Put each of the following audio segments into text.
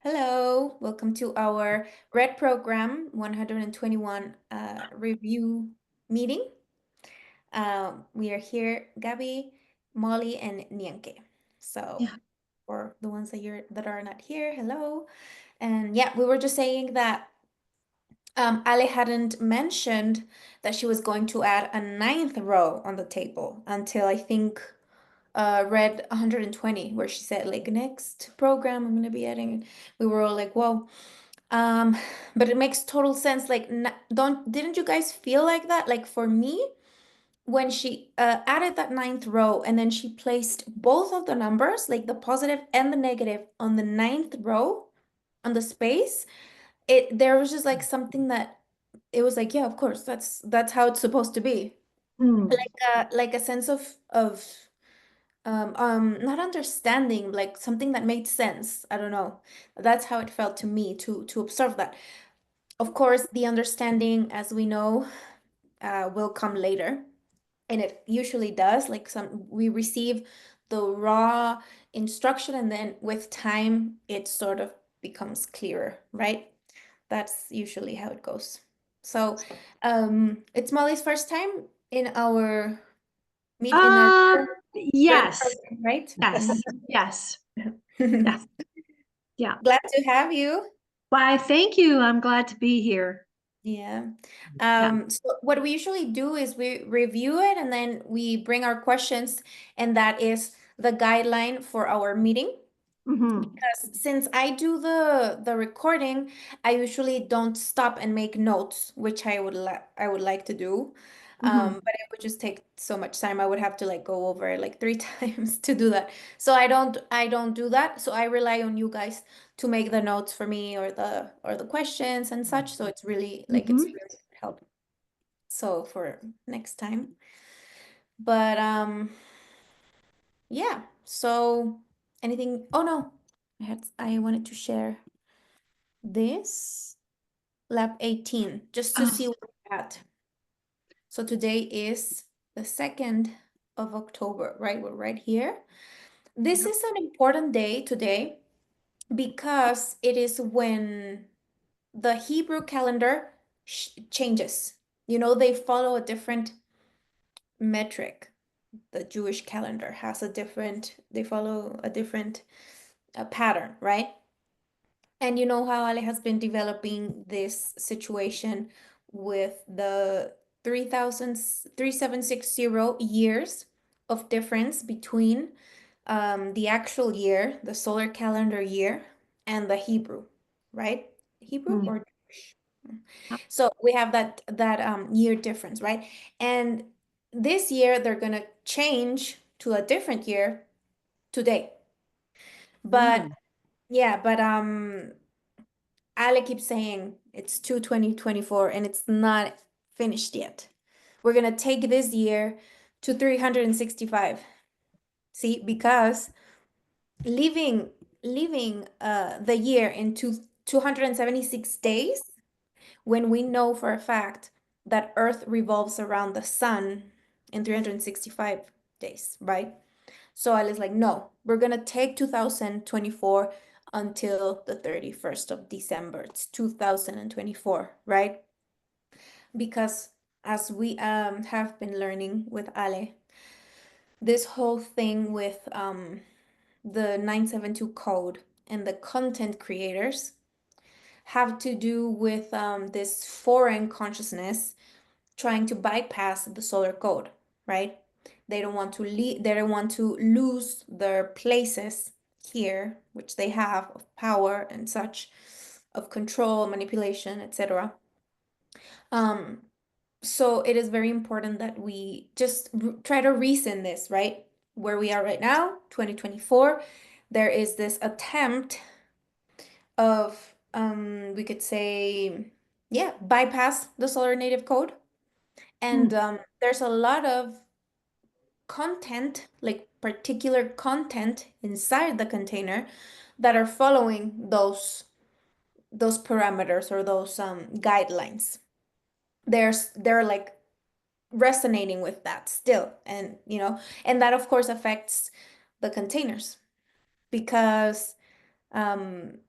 Hello, welcome to our RED program 121 review meeting. We are here, Gabby, Molly, and Nienke. So Yeah. for the ones that are not here, hello. And yeah, we were just saying that Ale hadn't mentioned that she was going to add a ninth row on the table until I think read 120, where she said like next program I'm gonna be adding. We were all like, whoa. Um, but it makes total sense. Like, didn't you guys feel like that? Like for me, when she added that ninth row and then she placed both of the numbers, like the positive and the negative, on the ninth row on the space, there was just like something that it was like, yeah, of course, that's how it's supposed to be. Mm. Like a sense of not understanding, like something that made sense. I don't know. That's how it felt to me to observe that. Of course, the understanding, as we know, will come later, and it usually does. Like we receive the raw instruction, and then with time, it sort of becomes clearer, right? That's usually how it goes. So, it's Molly's first time in our meet in our Uh, red yes, program, right? yes, yes, yes. Yeah. Glad to have you. Why, thank you. I'm glad to be here. Yeah. Yeah. So what we usually do is we review it and then we bring our questions, and that is the guideline for our meeting. Hmm. Because since I do the recording, I usually don't stop and make notes, which I would like to do. Hmm. But it would just take so much time. I would have to like go over it like three times to do that. So I don't do that. So I rely on you guys to make the notes for me, or the questions and such. So it's really like Hmm. it's really help. So for next time. But yeah. So anything? Oh no. I wanted to share this lab 18 just to Oh, see where we're at. So today is the 2nd of October, right? We're right here. This yep. is an important day today because it is when the Hebrew calendar changes. You know, they follow a different metric. The Jewish calendar has they follow a different pattern, right? And you know how Ale has been developing this situation with the 3760 years of difference between the actual year, the solar calendar year, and the Hebrew, right? Hebrew Mm. or Jewish. So we have that year difference, right? And this year they're gonna change to a different year today. But Mm. yeah, but Ale keeps saying it's 2024 and it's not finished yet. We're gonna take this year to 365. See, because leaving the year into 276 days, when we know for a fact that Earth revolves around the sun in 365 days, right? So I was like, no, we're gonna take 2024 until the 31st of December. It's 2024, right? Because as we have been learning with Ale, this whole thing with the 972 code and the content creators have to do with this foreign consciousness trying to bypass the solar code, right? They don't want to they don't want to lose their places here, which they have of power and such, of control, manipulation, etc. Um, so it is very important that we just try to reason this, right? Where we are right now, 2024, there is this attempt of we could say, yeah, bypass the solar native code. And Mm. there's a lot of content, like particular content inside the container that are following those parameters or those guidelines. They're like resonating with that still, and and that of course affects the containers because um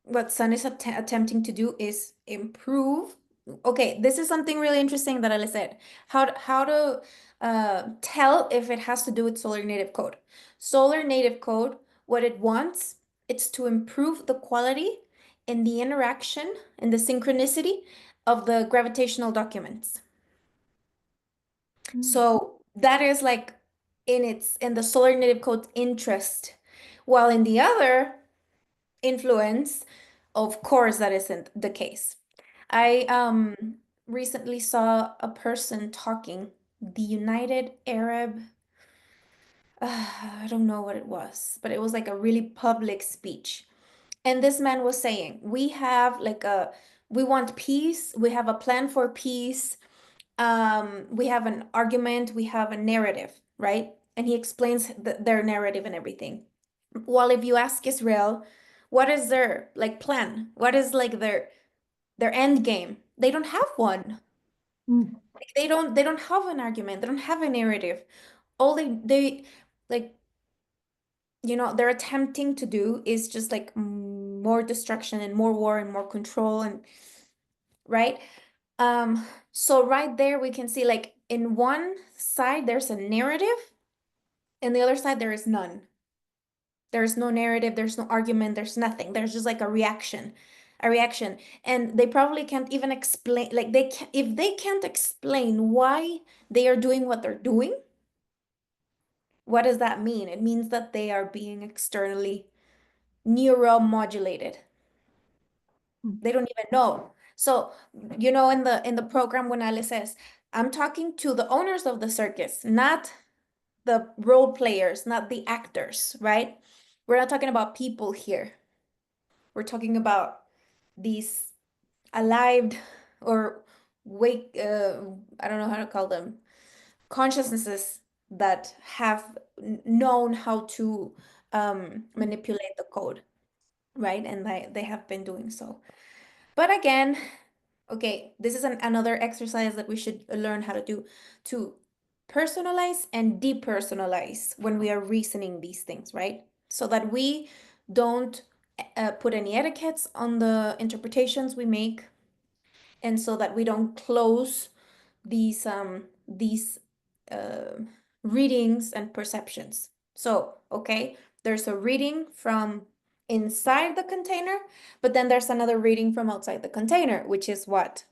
what Sun is attempting to do is improve. Okay, this is something really interesting that Alice said. How to tell if it has to do with solar native code. Solar native code, what it wants, it's to improve the quality and the interaction and the synchronicity of the gravitational documents. So that is like in the solar native code's interest, while in the other influence, of course, that isn't the case. I recently saw a person talking, the United Arab, I don't know what it was, but it was like a really public speech. And this man was saying, we want peace, we have a plan for peace, we have an argument, we have a narrative, right? And he explains their narrative and everything. Well, if you ask Israel, what is their like plan? What is like their end game? They don't have one. Like, they don't have an argument. They don't have a narrative. All they like they're attempting to do is just like more destruction and more war and more control and right? So right there we can see like in one side there's a narrative, and the other side there is none. There's no narrative, there's no argument, there's nothing. There's just like a reaction. A reaction. And they probably can't even explain, like if they can't explain why they are doing what they're doing, what does that mean? It means that they are being externally neuromodulated. They don't even know. So, in the program when Alice says, I'm talking to the owners of the circus, not the role players, not the actors, right? We're not talking about people here. We're talking about these alive or wake, I don't know how to call them, consciousnesses that have known how to manipulate the code, right? And they have been doing so. But again, okay, this is another exercise that we should learn how to do, to personalize and depersonalize when we are reasoning these things, right? So that we don't put any etiquettes on the interpretations we make, and so that we don't close these uh, readings and perceptions. So, okay, there's a reading from inside the container, but then there's another reading from outside the container, which is what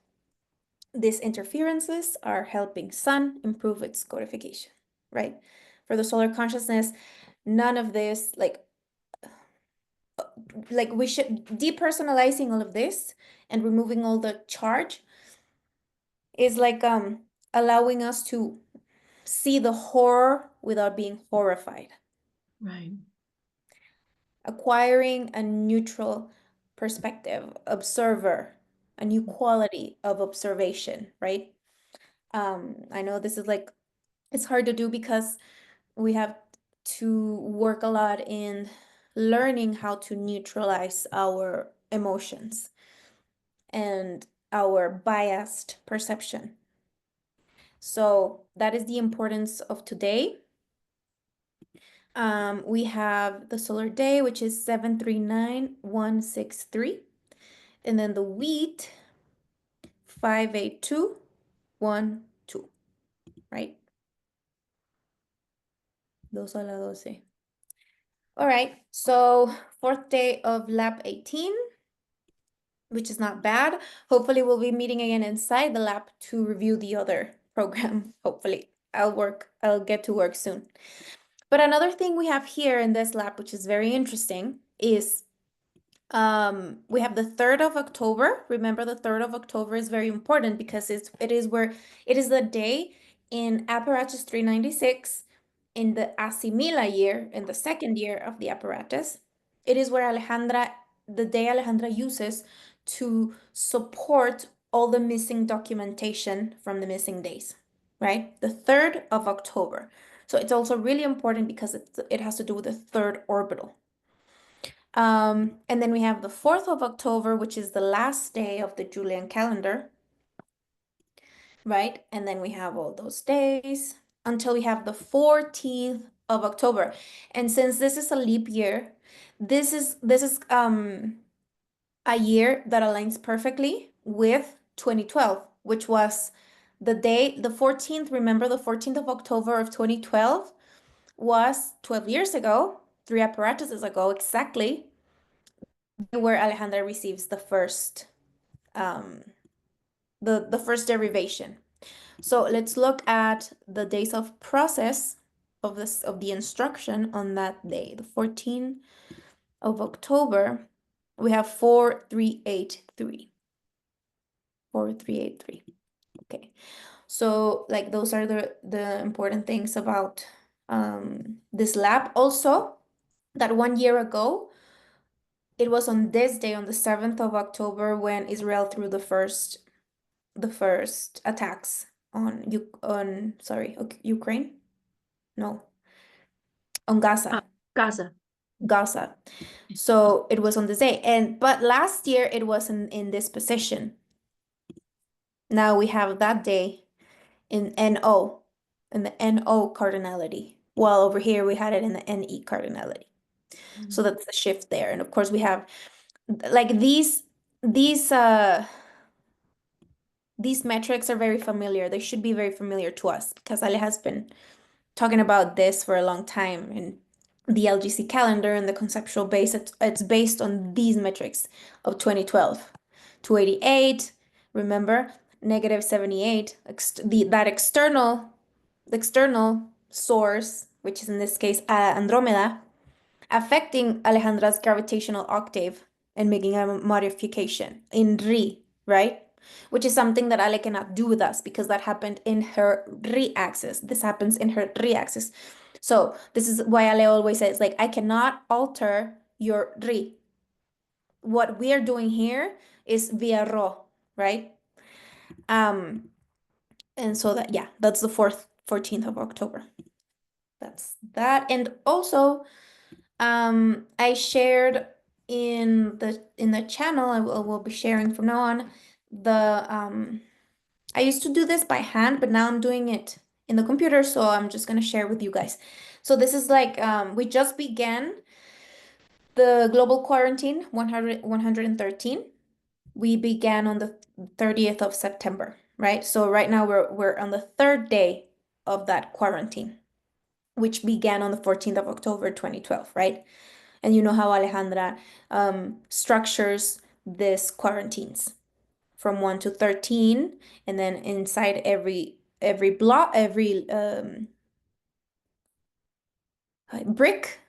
these interferences are helping Sun improve its codification, right? For the solar consciousness, none of this, like we should depersonalizing all of this and removing all the charge is like allowing us to see the horror without being horrified. Right. Acquiring a neutral perspective, observer, a new quality of observation, right? I know this is like, it's hard to do because we have to work a lot in learning how to neutralize our emotions and our biased perception. So that is the importance of today. We have the solar day, which is 739163, and then the wheat 58212, right? 2 a la 12. All right, so fourth day of lab 18, which is not bad. Hopefully we'll be meeting again inside the lab to review the other program. Hopefully I'll get to work soon. But another thing we have here in this lab, which is very interesting, is we have the 3rd of October. Remember, the 3rd of October is very important because it is the day in apparatus 396 in the Asimila year, in the second year of the apparatus. It is where the day Alejandra uses to support all the missing documentation from the missing days, right? The 3rd of October. So it's also really important because it has to do with the 3rd orbital. And then we have the 4th of October, which is the last day of the Julian calendar, right? And then we have all those days until we have the 14th of October. And since this is a leap year, this is a year that aligns perfectly with 2012, which was the day, the 14th, remember the 14th of October of 2012 was 12 years ago, 3 apparatuses ago exactly, where Alejandra receives the first the first derivation. So let's look at the days of process of the instruction on that day, the 14th of October. We have 4383. 4383. Okay. So like those are the important things about this lab. Also, that 1 year ago, it was on this day, on the 7th of October, when Israel threw the first attacks on Ukraine? No, on Gaza. Gaza. Gaza. So it was on this day. But last year it was in this position. Now we have that day in NO, in the NO cardinality. While over here we had it in the NE cardinality. So that's the shift there. And of course we have like these metrics are very familiar. They should be very familiar to us because Ale has been talking about this for a long time. And the LGC calendar and the conceptual base, it's based on these metrics of 2012. 288, remember, -78, that external source, which is in this case Andromeda, affecting Alejandra's gravitational octave and making a modification in Ri, right? Which is something that Ale cannot do with us because that happened in her Ri axis. This happens in her Ri axis. So this is why Ale always says, like, I cannot alter your Ri. What we are doing here is via Ro, right? And so that, yeah, that's the 14th of October. That's that. And also, I shared in the channel, I will be sharing from now on, I used to do this by hand, but now I'm doing it in the computer, so I'm just gonna share with you guys. So this is like, we just began the global quarantine 113. We began on the 30th of September, right? So right now we're on the third day of that quarantine, which began on the 14th of October 2012, right? And you know how Alejandra structures this quarantines from 1 to 13, and then inside every block, every brick,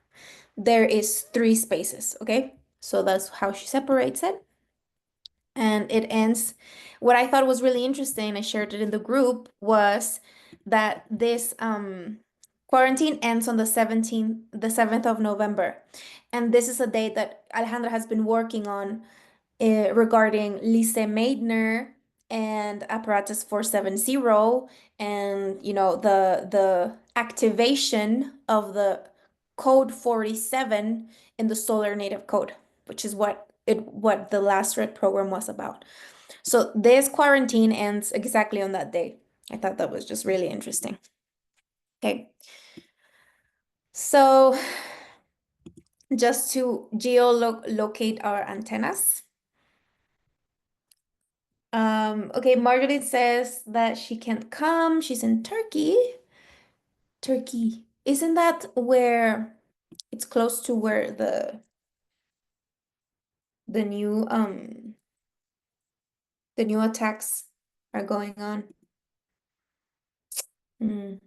there is 3 spaces, okay? So that's how she separates it. And it ends, what I thought was really interesting, I shared it in the group, was that this quarantine ends on the 7th of November. And this is a date that Alejandra has been working on regarding Lise Meitner and apparatus 470, and you know the activation of the code 47 in the solar native code, which is what the last red program was about. So this quarantine ends exactly on that day. I thought that was just really interesting. Okay. So just to geolocate our antennas. Okay, Margaret says that she can't come. She's in Turkey. Turkey. Isn't that where it's close to where the new attacks are going on? Mm,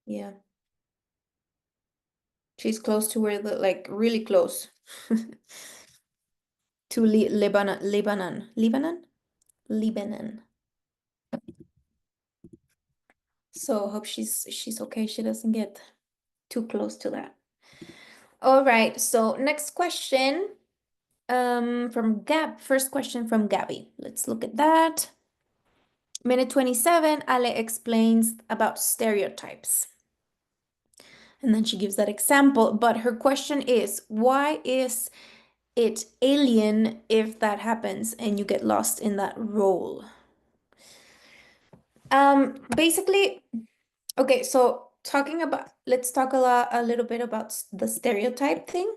yeah. She's close to where like really close to Lebanon. So hope she's okay. She doesn't get too close to that. All right. So next question, from first question from Gabby. Let's look at that. Minute 27, Ale explains about stereotypes. And then she gives that example, but her question is, why is it alien if that happens and you get lost in that role? Basically, okay, so let's talk a little bit about the stereotype thing.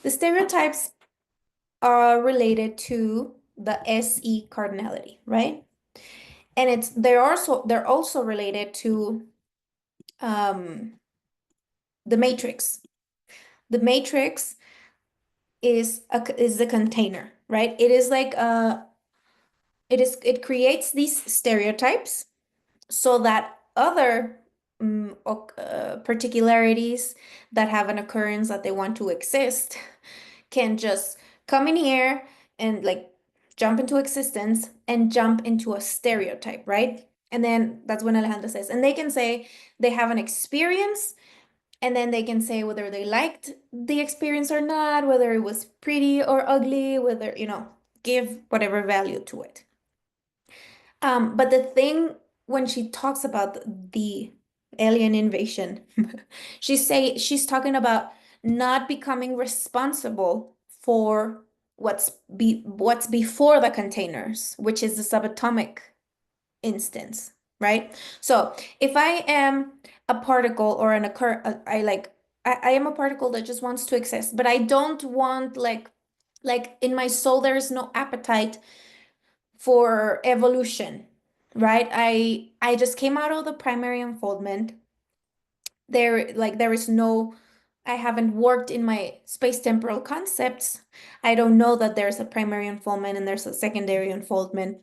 The stereotypes are related to the SE cardinality, right? And they're also related to the matrix. The matrix is the container, right? It is like it creates these stereotypes so that other particularities that have an occurrence that they want to exist can just come in here and like jump into existence and jump into a stereotype, right? And then that's when Alejandra says, and they can say they have an experience, and then they can say whether they liked the experience or not, whether it was pretty or ugly, whether, give whatever value to it. But the thing when she talks about the alien invasion, she's talking about not becoming responsible for what's before the containers, which is the subatomic instance, right? So if I am a particle or I am a particle that just wants to exist, but I don't want like in my soul there is no appetite for evolution, right? I just came out of the primary unfoldment. There is no, I haven't worked in my space temporal concepts. I don't know that there's a primary unfoldment and there's a secondary unfoldment,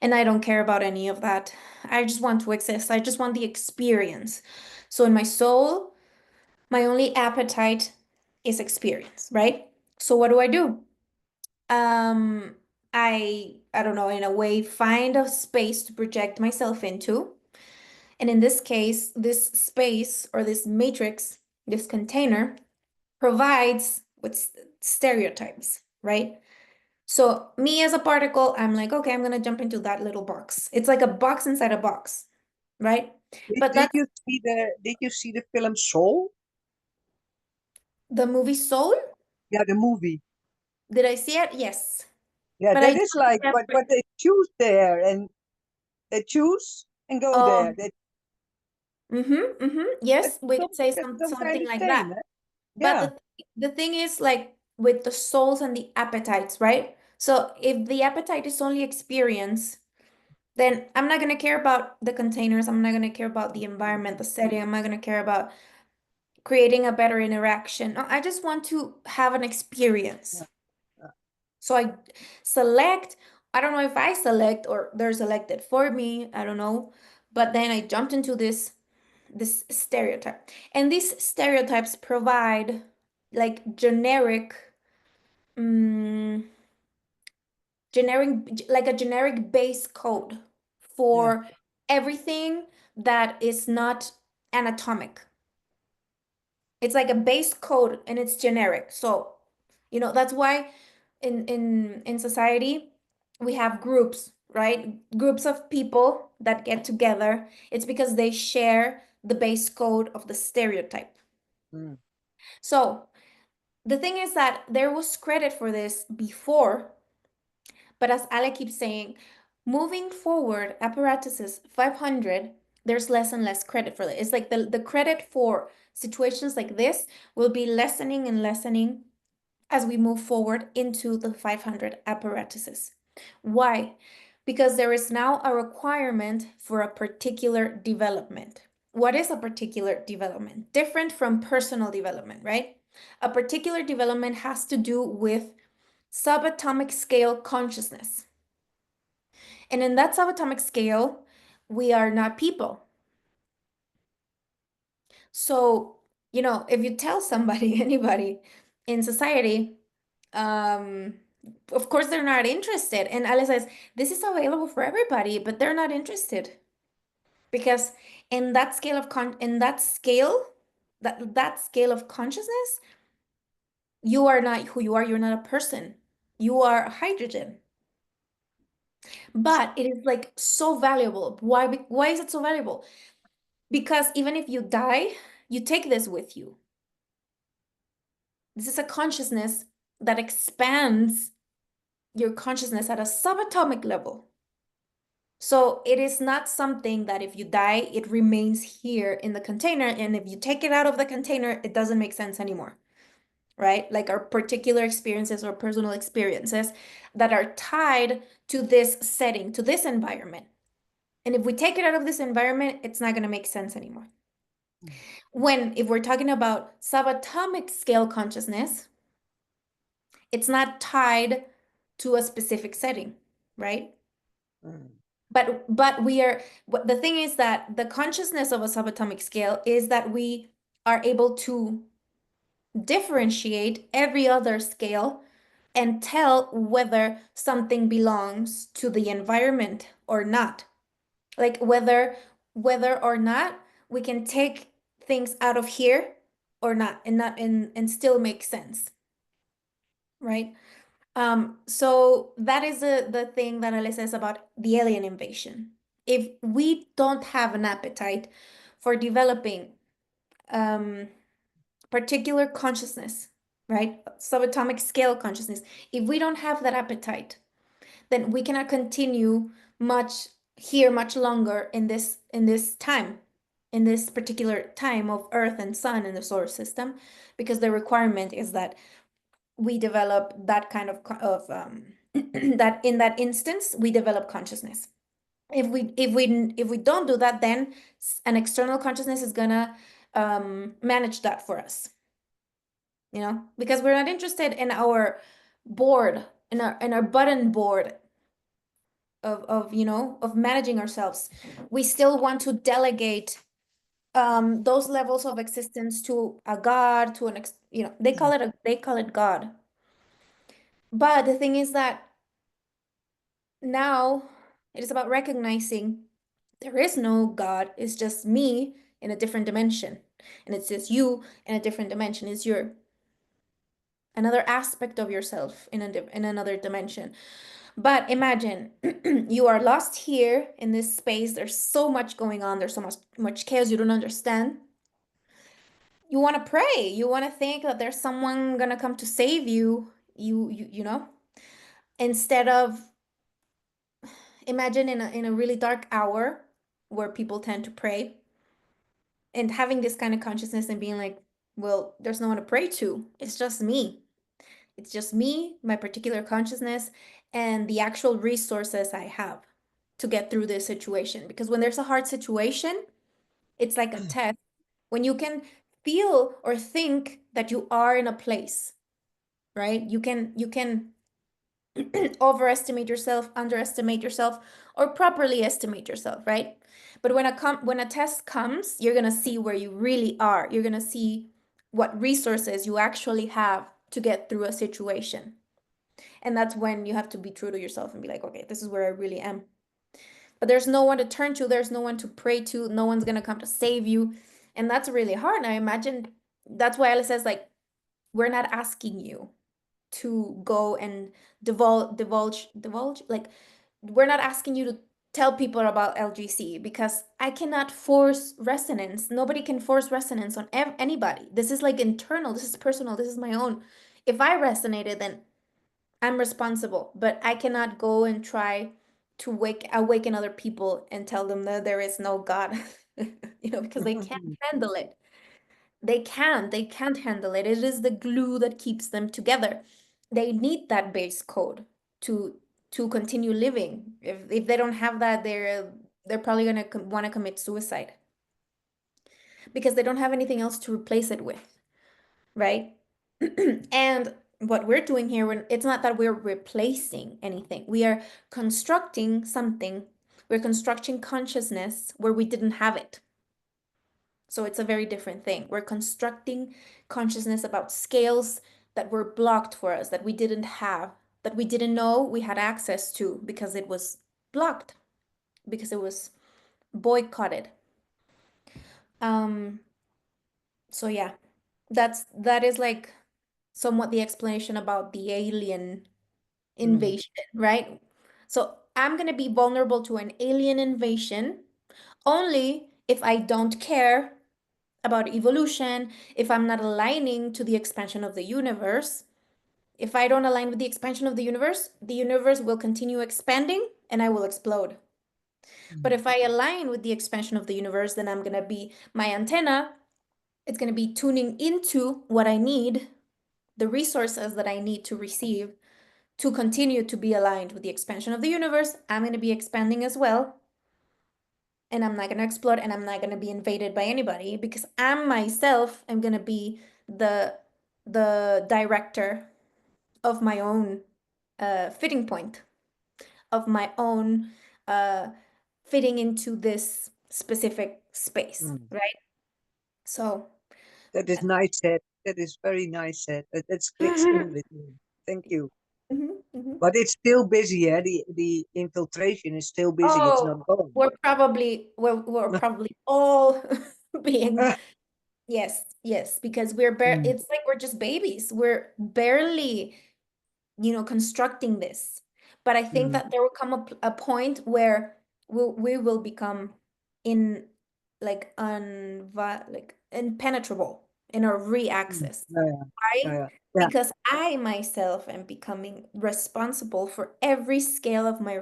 and I don't care about any of that. I just want to exist. I just want the experience. So in my soul, my only appetite is experience, right? So what do I do? um I don't know, in a way find a space to project myself into, and in this case this space or this matrix, this container provides with stereotypes, right? So me as a particle, I'm like, okay, I'm gonna jump into that little box. It's like a box inside a box, right? But Did that's you see the film Soul? the movie Soul. Yeah, the movie. Did I see it? Yes. Yeah, But I that is like don't what they choose there, and they choose and go oh, there. That yes, that's we some, could say that's some kind something of like same, that. eh? But Yeah. the thing is, like with the souls and the appetites, right? So if the appetite is only experience, then I'm not gonna care about the containers. I'm not gonna care about the environment, the setting. I'm not gonna care about creating a better interaction. No, I just want to have an experience. Yeah. Yeah. So I select, I don't know if I select or they're selected for me, I don't know. But then I jumped into this stereotype. And these stereotypes provide like mm, like a generic base code Yeah. for everything that is not anatomic. It's like a base code and it's generic. So, that's why in society we have groups, right? Groups of people that get together. It's because they share the base code of the stereotype. Mm. So, the thing is that there was credit for this before, but as Ale keeps saying, moving forward, apparatuses 500, there's less and less credit for it. It's like the credit for situations like this will be lessening and lessening as we move forward into the 500 apparatuses. Why? Because there is now a requirement for a particular development. What is a particular development? Different from personal development, right? A particular development has to do with subatomic scale consciousness. And in that subatomic scale, we are not people. So, if you tell somebody, anybody in society, um, of course they're not interested. And Ale says, this is available for everybody, but they're not interested. Because in that scale of that scale of consciousness, you are not who you are, you're not a person. You are hydrogen. But it is like so valuable. Why? Why is it so valuable? Because even if you die, you take this with you. This is a consciousness that expands your consciousness at a subatomic level. So it is not something that if you die, it remains here in the container. And if you take it out of the container, it doesn't make sense anymore. right? Like our particular experiences or personal experiences that are tied to this setting, to this environment. And if we take it out of this environment, it's not going to make sense anymore. If we're talking about subatomic scale consciousness, it's not tied to a specific setting, right? Mm. But the thing is that the consciousness of a subatomic scale is that we are able to differentiate every other scale and tell whether something belongs to the environment or not. Like whether or not we can take things out of here or not and still make sense, right? So that is the thing that Ale says about the alien invasion. If we don't have an appetite for developing particular consciousness, right? Subatomic scale consciousness. If we don't have that appetite, then we cannot continue much longer in this time, in this particular time of Earth and Sun in the solar system, because the requirement is that we develop that kind of that in that instance we develop consciousness. If we don't do that, then an external consciousness is gonna manage that for us, because we're not interested in our board, in our button board of managing ourselves. We still want to delegate those levels of existence to a god, to they call it God. But the thing is that now it is about recognizing there is no God, it's just me in a different dimension. And it's just you in a different dimension. It's another aspect of yourself in another dimension. But imagine you are lost here in this space. There's so much going on. There's so much chaos you don't understand. You want to pray. You want to think that there's someone gonna come to save you. Instead of imagine in a really dark hour where people tend to pray and having this kind of consciousness and being like, well, there's no one to pray to. It's just me. It's just me, my particular consciousness, and the actual resources I have to get through this situation. Because when there's a hard situation, it's like a test. When you can feel or think that you are in a place, right? You can overestimate yourself, underestimate yourself, or properly estimate yourself, right? But when a test comes, you're gonna see where you really are. You're gonna see what resources you actually have to get through a situation. And that's when you have to be true to yourself and be like, okay, this is where I really am. But there's no one to turn to, there's no one to pray to, no one's gonna come to save you. And that's really hard. And I imagine that's why Alice says, like, we're not asking you to go and divulge, like, we're not asking you to tell people about LGC, because I cannot force resonance. Nobody can force resonance on anybody. This is like internal, this is personal, this is my own. If I resonated, then I'm responsible, but I cannot go and try to awaken other people and tell them that there is no God, because they can't handle it. They can't handle it. It is the glue that keeps them together. They need that base code to continue living. If they don't have that, they're probably gonna want to commit suicide because they don't have anything else to replace it with, right? And what we're doing here, it's not that we're replacing anything. We are constructing something. We're constructing consciousness where we didn't have it. So it's a very different thing. We're constructing consciousness about scales that were blocked for us, that we didn't have, that we didn't know we had access to because it was blocked, because it was boycotted. So yeah, that is like somewhat the explanation about the alien invasion, right? So I'm gonna be vulnerable to an alien invasion only if I don't care about evolution, if I'm not aligning to the expansion of the universe. If I don't align with the expansion of the universe will continue expanding and I will explode. But if I align with the expansion of the universe, then I'm gonna be my antenna. It's gonna be tuning into what I need the resources that I need to receive to continue to be aligned with the expansion of the universe, I'm going to be expanding as well. And I'm not going to explode, and I'm not going to be invaded by anybody, because I myself am going to be the director of my own fitting point, of my own fitting into this specific space, Mm. right? So That is nice said. That is very nice said. That clicks in with me. Thank you. mhm, mhm. But it's still busy, yeah. The infiltration is still busy. It's Oh, not gone. we're probably all being, yes, because Mm. it's like we're just babies. We're barely, constructing this. But I think Mm. that there will come a point where we will become in like impenetrable in our Mm. re-access, Yeah, yeah, right? yeah, yeah. Because I myself am becoming responsible for every scale of my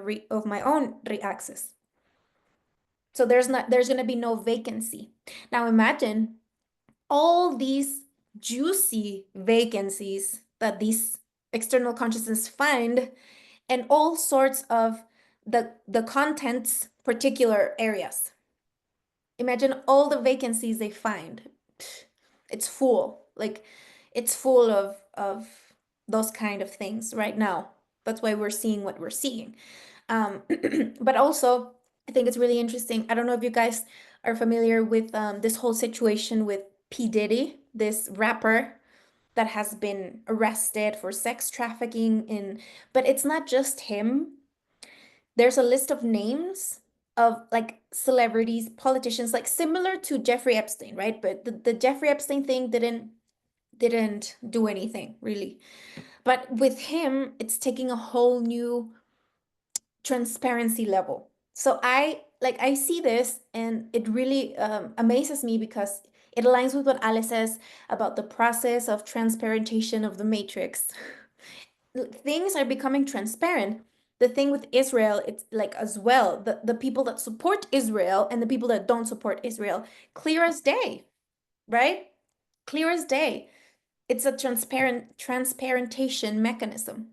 own re-access. So there's going to be no vacancy. Now imagine all these juicy vacancies that these external consciousness find, and all sorts of the content's particular areas. Imagine all the vacancies they find. It's full. Like, it's full of those kind of things right now. That's why we're seeing what we're seeing. But also, I think it's really interesting. I don't know if you guys are familiar with this whole situation with P. Diddy, this rapper that has been arrested for sex trafficking but it's not just him. There's a list of names of like celebrities, politicians, like similar to Jeffrey Epstein, right? But the Jeffrey Epstein thing didn't do anything really. But with him, it's taking a whole new transparency level. So I see this, and it really amazes me, because it aligns with what Ale says about the process of transparentation of the matrix. Things are becoming transparent. The thing with Israel, it's like as well, the people that support Israel and the people that don't support Israel, clear as day, right? Clear as day. It's a transparentation mechanism.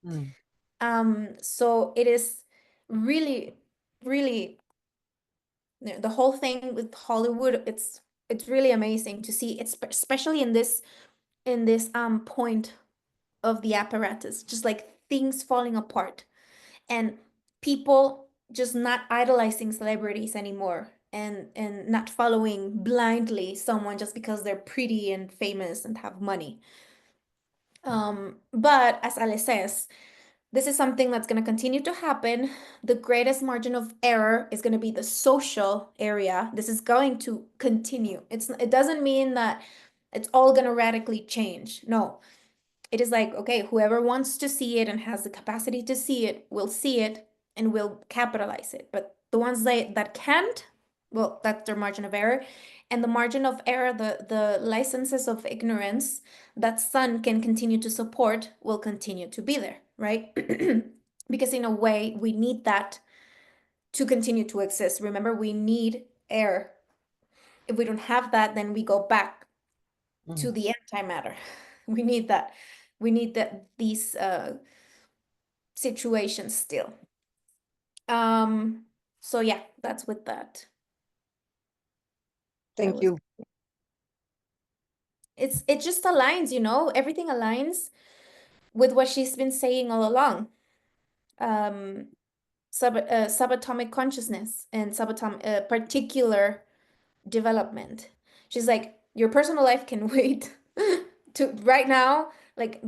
Mm. So it is really, really, the whole thing with Hollywood, it's really amazing to see, it's especially in this point of the apparatus, just like things falling apart, and people just not idolizing celebrities anymore, and not following blindly someone just because they're pretty and famous and have money. But as Ale says, this is something that's going to continue to happen. The greatest margin of error is going to be the social area. This is going to continue. It doesn't mean that it's all going to radically change. No, it is like, okay, whoever wants to see it and has the capacity to see it will see it and will capitalize it. But the ones that can't, well, that's their margin of error. And the margin of error, the licenses of ignorance that Sun can continue to support will continue to be there, right? Because in a way, we need that to continue to exist. Remember, we need air. If we don't have that, then we go back to Mm. the antimatter. We need that. We need these situations still. So yeah, that's with that. Thank you. It just aligns, everything aligns with what she's been saying all along. Subatomic consciousness and subatomic particular development. She's like, your personal life can wait to right now, like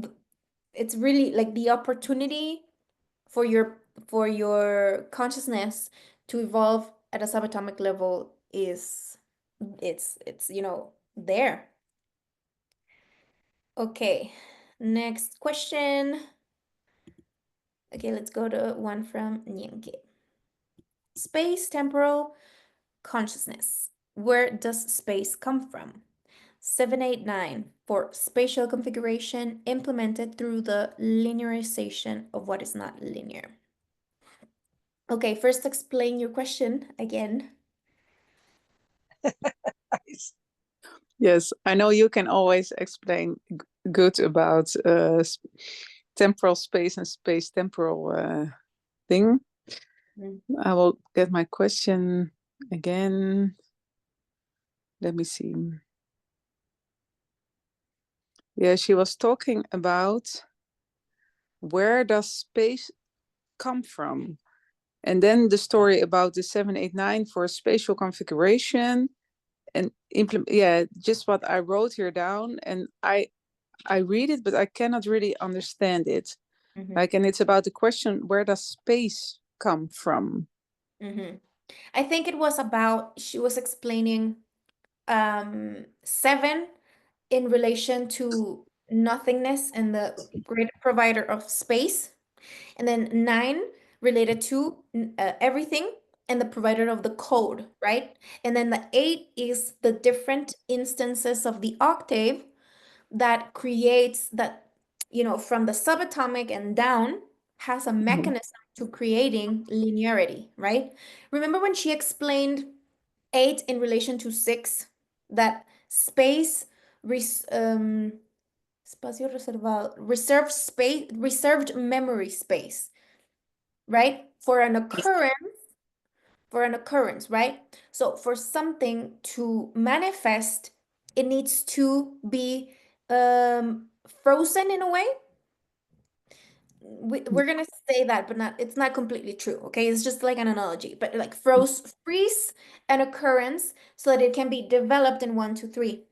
it's really like the opportunity for your consciousness to evolve at a subatomic level is it's there. Okay, next question. Okay, let's go to one from Nienke. Space temporal consciousness. Where does space come from? 789 for spatial configuration implemented through the linearization of what is not linear. Okay, first explain your question again. Yes, I know you can always explain good about temporal space and space temporal thing. Mm. I will get my question again. Let me see. Yeah, she was talking about where does space come from? And then the story about the 789 for spatial configuration and implement. Yeah, just what I wrote here down, and I read it, but I cannot really understand it. Mhm. Like, and it's about the question, where does space come from? Mhm. I think it was about, she was explaining 7 in relation to nothingness and the great provider of space, and then 9 related to everything and the provider of the code, right? And then the 8 is the different instances of the octave that creates that, from the subatomic and down, has a mechanism to creating linearity, right? Remember when she explained 8 in relation to 6, that space espacio reservado, reserved memory space, right? For an occurrence, right? So for something to manifest, it needs to be frozen in a way. We're gonna say that, but it's not completely true, okay? It's just like an analogy, but like freeze an occurrence so that it can be developed in 1, 2, 3,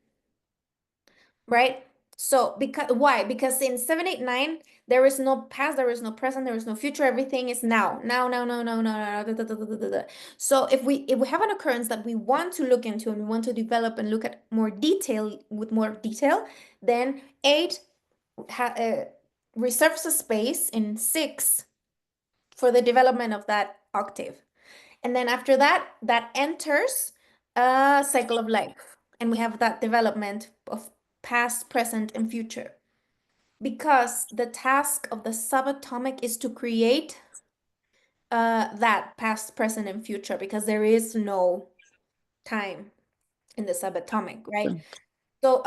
right? So why? Because in 789, there is no past, there is no present, there is no future. Everything is now. Now. So if we have an occurrence that we want to look into and we want to develop and look at with more detail, then 8 reserves a space in 6 for the development of that octave. And then after that enters a cycle of life. And we have that development of past, present, and future. Because the task of the subatomic is to create that past, present, and future, because there is no time in the subatomic, right? So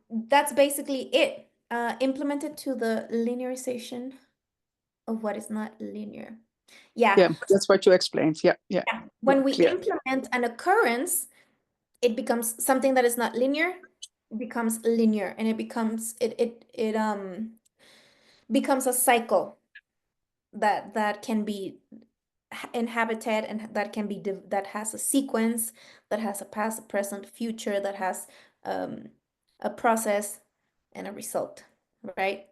that's basically it. Implemented to the linearization of what is not linear. Yeah, that's what you explained. Yeah. When we clear. implement an occurrence, it becomes something that is not linear, becomes linear, and it becomes becomes a cycle that can be inhabited, and that can be that has a sequence, that has a past, a present, future, that has a process and a result, right?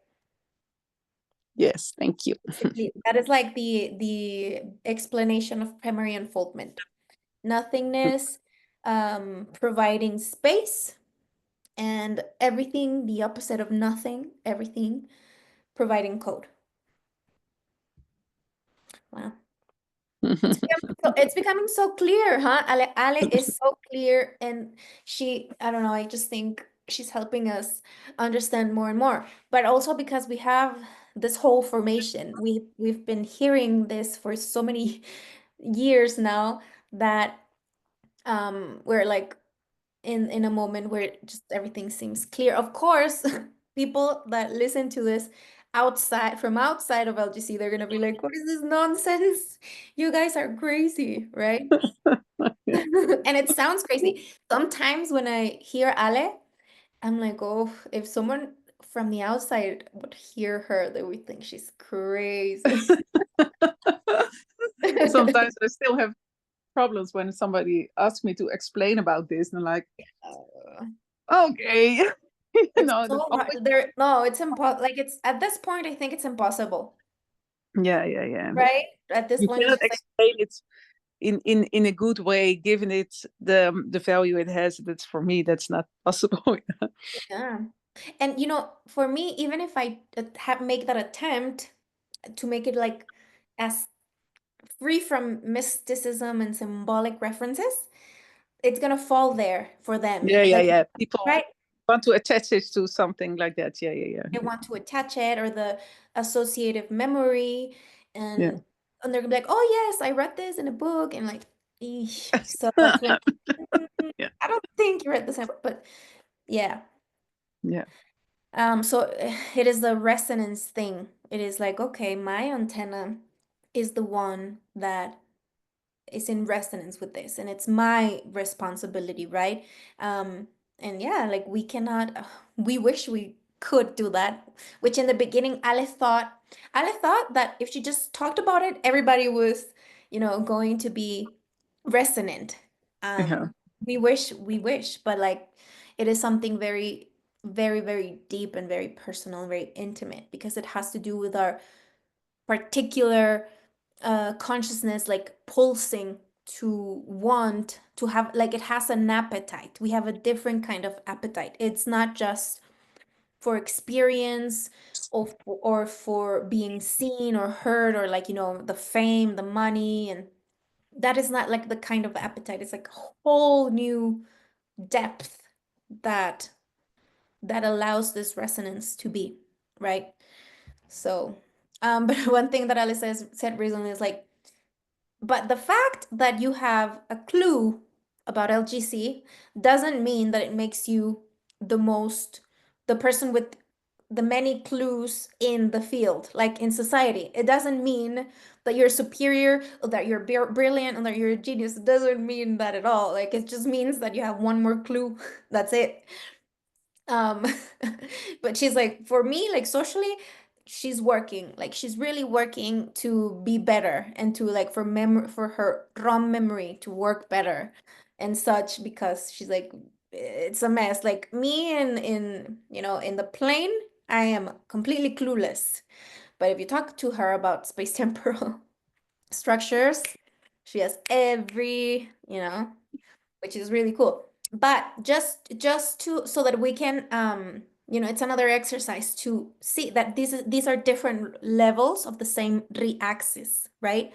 Yes, thank you. Basically, that is like the explanation of primary unfoldment. Nothingness, providing space, and everything, the opposite of nothing, everything, providing code. Wow. It's becoming so clear, huh? Ale is so clear, and I don't know, I just think she's helping us understand more and more. But also because we have this whole formation. We've been hearing this for so many years now, that we're like in a moment where just everything seems clear. Of course, people that listen to this from outside of LGC, they're gonna be like, what is this nonsense? You guys are crazy, right? And it sounds crazy. Sometimes when I hear Ale, I'm like, oh, if someone from the outside would hear her, they would think she's crazy. Sometimes I still have problems when somebody asks me to explain about this, and I'm like, okay. It's so hard. No, it's impossible. Like, it's at this point, I think it's impossible. Yeah. Right? At this You point, cannot it's just explain it in a good way, given it the value it has. That's, for me, that's not possible. yeah. And for me, even if I make that attempt to make it like as free from mysticism and symbolic references, it's gonna fall there for them. Yeah. People Right? want to attach it to something like that. Yeah. They want to attach it, or the associative memory, and they're gonna be like, oh yes, I read this in a book, and like, eesh. So that's when Yeah. I don't think you read the same book, but yeah. So it is the resonance thing. It is like, okay, my antenna is the one that is in resonance with this, and it's my responsibility, right? And yeah, like we cannot, we wish we could do that, which in the beginning, Ale thought that if she just talked about it, everybody was, going to be resonant. Yeah. We wish, but like it is something very, very, very deep and very personal, very intimate, because it has to do with our particular consciousness, like pulsing to want to have, like it has an appetite. We have a different kind of appetite. It's not just for experience or for being seen or heard, or like, the fame, the money, and that is not like the kind of appetite. It's like a whole new depth that allows this resonance to be, right? So, but one thing that Alice said recently is like, but the fact that you have a clue about LGC doesn't mean that it makes you the person with the many clues in the field, like in society. It doesn't mean that you're superior or that you're brilliant or that you're a genius. It doesn't mean that at all. Like, it just means that you have one more clue. That's it. Um, but she's like, for me, like socially, she's working. Like she's really working to be better and to like for her ROM memory to work better and such, because she's like, it's a mess. Like me in the plane, I am completely clueless. But if you talk to her about space temporal structures, she has which is really cool. But just to so that we can it's another exercise to see that these are different levels of the same re-axis, right?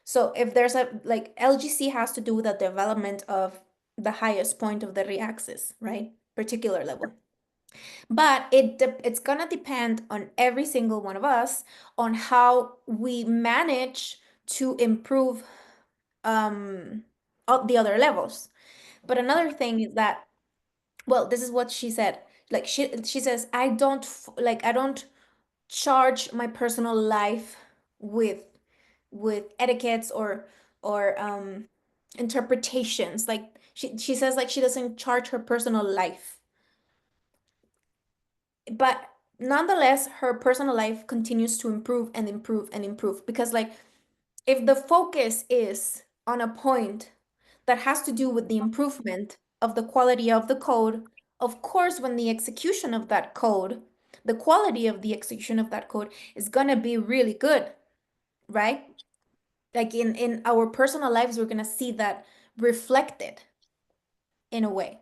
So if there's a like LGC has to do with the development of the highest point of the re-axis, right? Particular level. But it's gonna depend on every single one of us on how we manage to improve all the other levels. But another thing is that, well, this is what she said. Like she says, I don't charge my personal life with etiquettes or interpretations. Like she says, like she doesn't charge her personal life. But nonetheless, her personal life continues to improve and improve and improve, because like if the focus is on a point that has to do with the improvement of the quality of the code, of course, when the execution of that code, the quality of the execution of that code is gonna be really good, right? Like in our personal lives, we're gonna see that reflected in a way.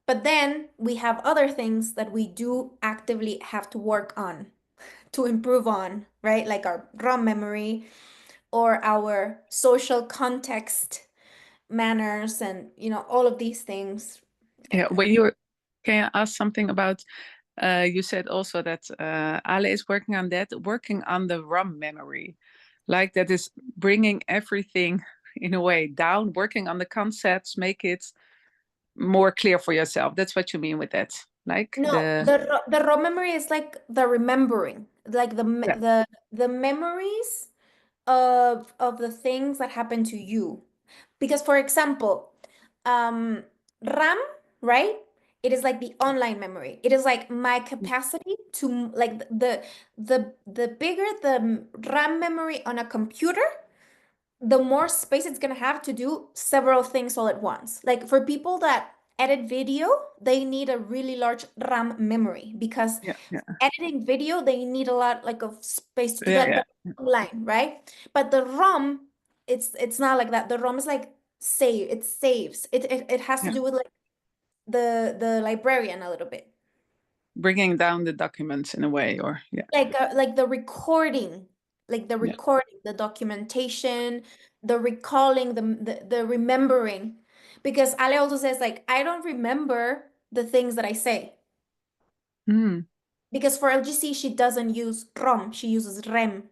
But then we have other things that we do actively have to work on to improve on, right? Like our ROM memory or our social context, manners, and all of these things. Yeah, can I ask something about, you said also that Ale is working on the ROM memory, like that is bringing everything in a way down, working on the concepts, make it more clear for yourself. That's what you mean with that, like No, the raw memory is like the remembering, like the memories of the things that happen to you. Because for example, RAM, right? It is like the online memory. It is like my capacity to like the bigger the RAM memory on a computer, the more space it's gonna have to do several things all at once. Like for people that edit video, they need a really large RAM memory, because editing video, they need a lot like of space to do that online, right? But the ROM, it's not like that. The ROM is like it saves. It has to do with like the librarian a little bit. bringing down the documents in a way, or Like the recording, the documentation, the recalling, the remembering. Because Ale also says like, I don't remember the things that I say. Because for LGC, she doesn't use ROM, she uses REM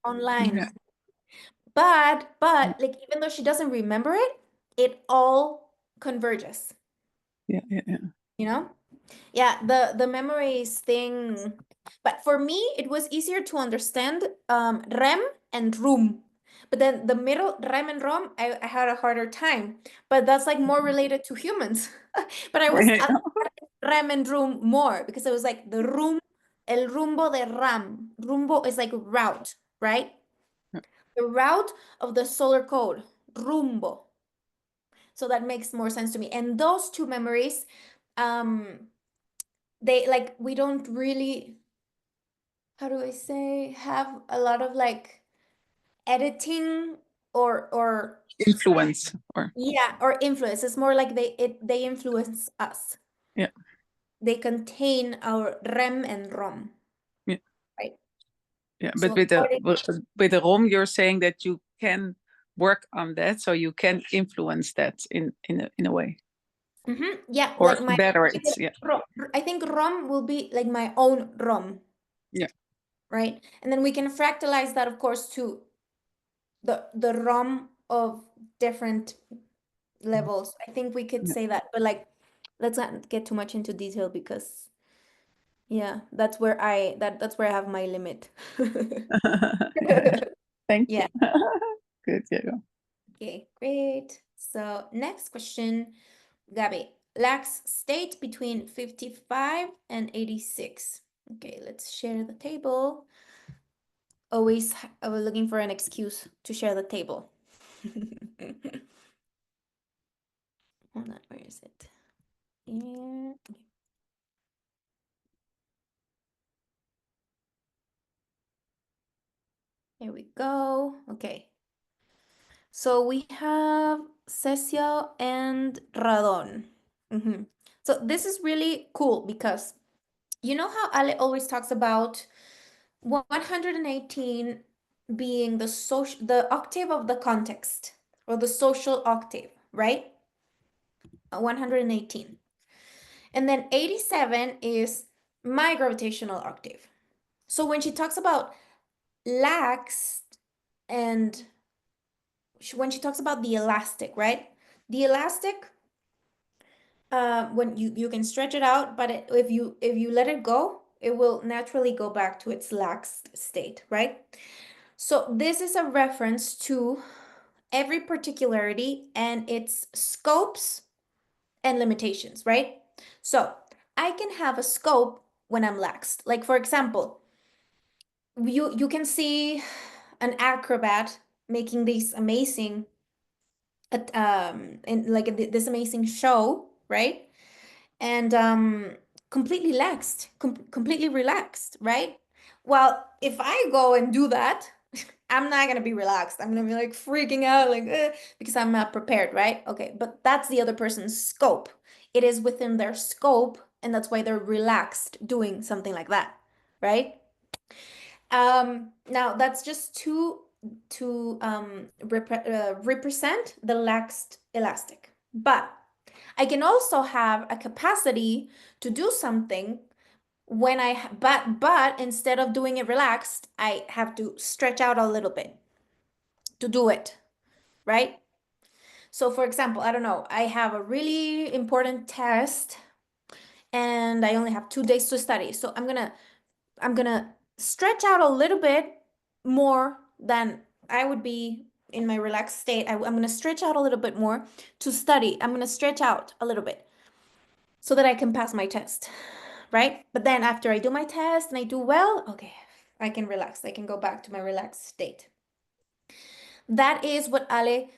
online. Yeah. But like even though she doesn't remember it, it all converges. Yeah. You know? Yeah, the memories thing, but for me it was easier to understand REM and RUM. But then the middle, REM and ROM, I had a harder time. But that's like more related to humans. But I REM and RUM more because it was like the RUM, el rumbo de RAM. Rumbo is like route, right? Yeah. The route of the solar code, rumbo. So that makes more sense to me. And those two memories, they like we don't really, how do I say, have a lot of like editing or Influence or yeah, or influence. It's more like they influence us. Yeah. They contain our REM and ROM. Yeah. Right. yeah, So but with the ROM, you're saying that you can work on that, so you can influence that in a way, yeah, or like my better. It's yeah. I think ROM will be like my own ROM. Yeah. Right. And then we can fractalize that, of course, to the ROM of different levels. I think we could Yeah. say that, but like let's not get too much into detail because yeah, that's where that's where I have my limit. Thank Yeah. you. Good, yeah. Okay, great. So next question, Gabi. Lax state between 55 and 86. Okay, let's share the table. Always I was looking for an excuse to share the table. Hold on, where is it? Here. Okay. Here we go. Okay. So we have Cecil and Radon. So this is really cool because you know how Ale always talks about 118 being the octave of the context or the social octave, right? 118. And then 87 is my gravitational octave. So when she talks about lax and when she talks about the elastic, right? The elastic, when you can stretch it out, but if you let it go, it will naturally go back to its lax state, right? So this is a reference to every particularity and its scopes and limitations, right? So I can have a scope when I'm laxed. Like for example, you can see an acrobat making these amazing in like this amazing show, right? And completely completely relaxed, right? Well, if I go and do that, I'm not gonna be relaxed. I'm gonna be like freaking out, like because I'm not prepared, right? Okay, but that's the other person's scope. It is within their scope, and that's why they're relaxed doing something like that, right? Now that's just to represent the laxed elastic. But I can also have a capacity to do something when but instead of doing it relaxed, I have to stretch out a little bit to do it, right? So for example, I don't know, I have a really important test and I only have 2 days to study. So I'm gonna stretch out a little bit more than I would be in my relaxed state. I'm gonna stretch out a little bit more to study. I'm gonna stretch out a little bit so that I can pass my test, right? But then after I do my test and I do well, okay, I can relax. I can go back to my relaxed state. That is what Ale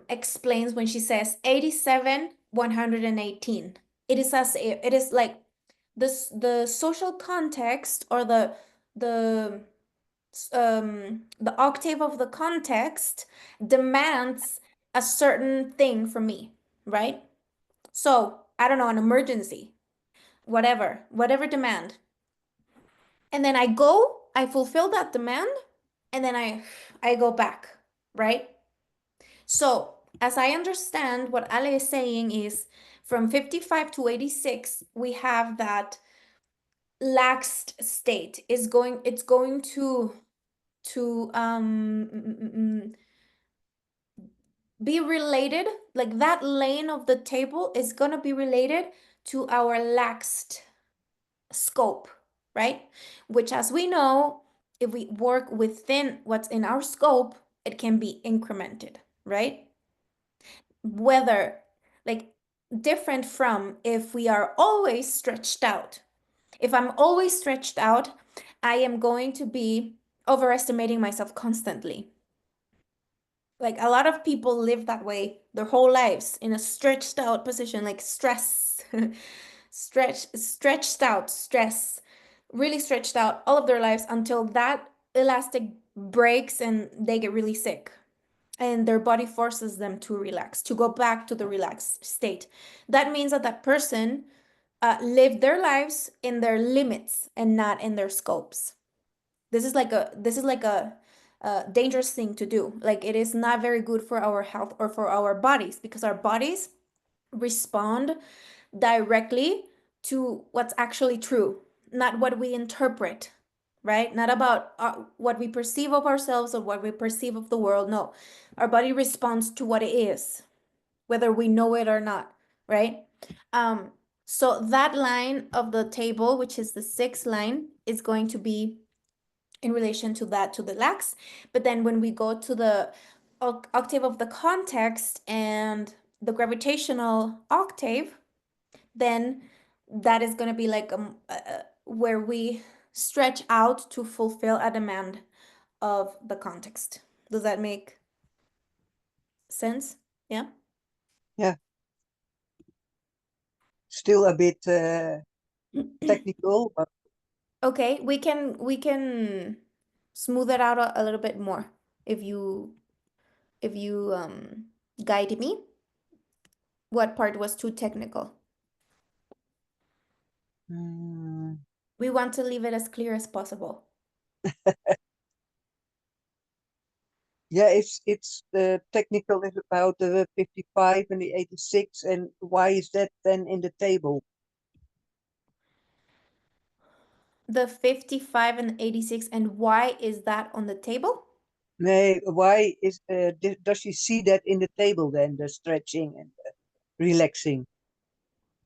explains when she says 87, 118. It is like the social context or the the octave of the context demands a certain thing from me, right? So, I don't know, an emergency, whatever demand. And then I fulfill that demand, and then I go back, right? So, as I understand what Ale is saying is from 55 to 86, we have that laxed state it's going to be related, like that lane of the table is gonna be related to our laxed scope, right? Which, as we know, if we work within what's in our scope, it can be incremented, right? Whether, like, different from if we are always stretched out. If I'm always stretched out, I am going to be overestimating myself constantly. Like, a lot of people live that way their whole lives in a stretched out position, like stress, stretched out, stress, really stretched out all of their lives until that elastic breaks and they get really sick. And their body forces them to relax, to go back to the relaxed state. That means that that person lived their lives in their limits and not in their scopes. This is like a dangerous thing to do. Like, it is not very good for our health or for our bodies, because our bodies respond directly to what's actually true, not what we interpret, right? Not about what we perceive of ourselves or what we perceive of the world. No, our body responds to what it is, whether we know it or not, right? So that line of the table, which is the sixth line, is going to be in relation to that, to the lax. But then when we go to the octave of the context and the gravitational octave, then that is going to be like where we stretch out to fulfill a demand of the context. Does that make sense? Yeah. Still a bit technical, but Okay, we can smooth it out a little bit more if you guide me. What part was too technical? mm, We want to leave it as clear as possible. yeah, it's the technical is about the 55 and the 86, and why is that then in the table? The 55 and 86, and why is that on the table? Nee, why is does she see that in the table then, the stretching and the relaxing?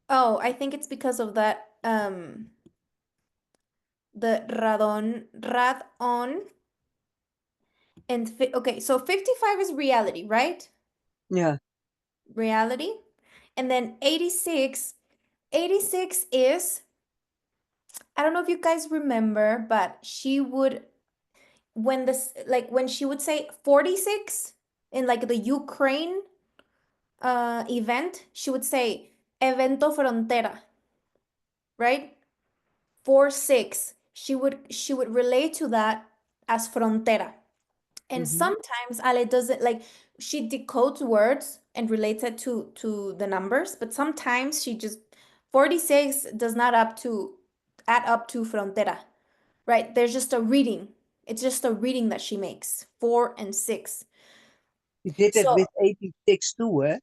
Oh, I think it's because of that the radon and okay, so 55 is reality, right? Yeah. Reality. And then 86 is, I don't know if you guys remember, but she would, when this, like when she would say 46 in like the Ukraine event, she would say evento frontera, right? 46, she would relate to that as frontera. And Mhm. sometimes Ale doesn't, like, she decodes words and relates it to the numbers, but sometimes she just 46 does not add up to frontera, right? There's just a reading. It's just a reading that she makes, 4 and 6. You did it So with 86 too, eh?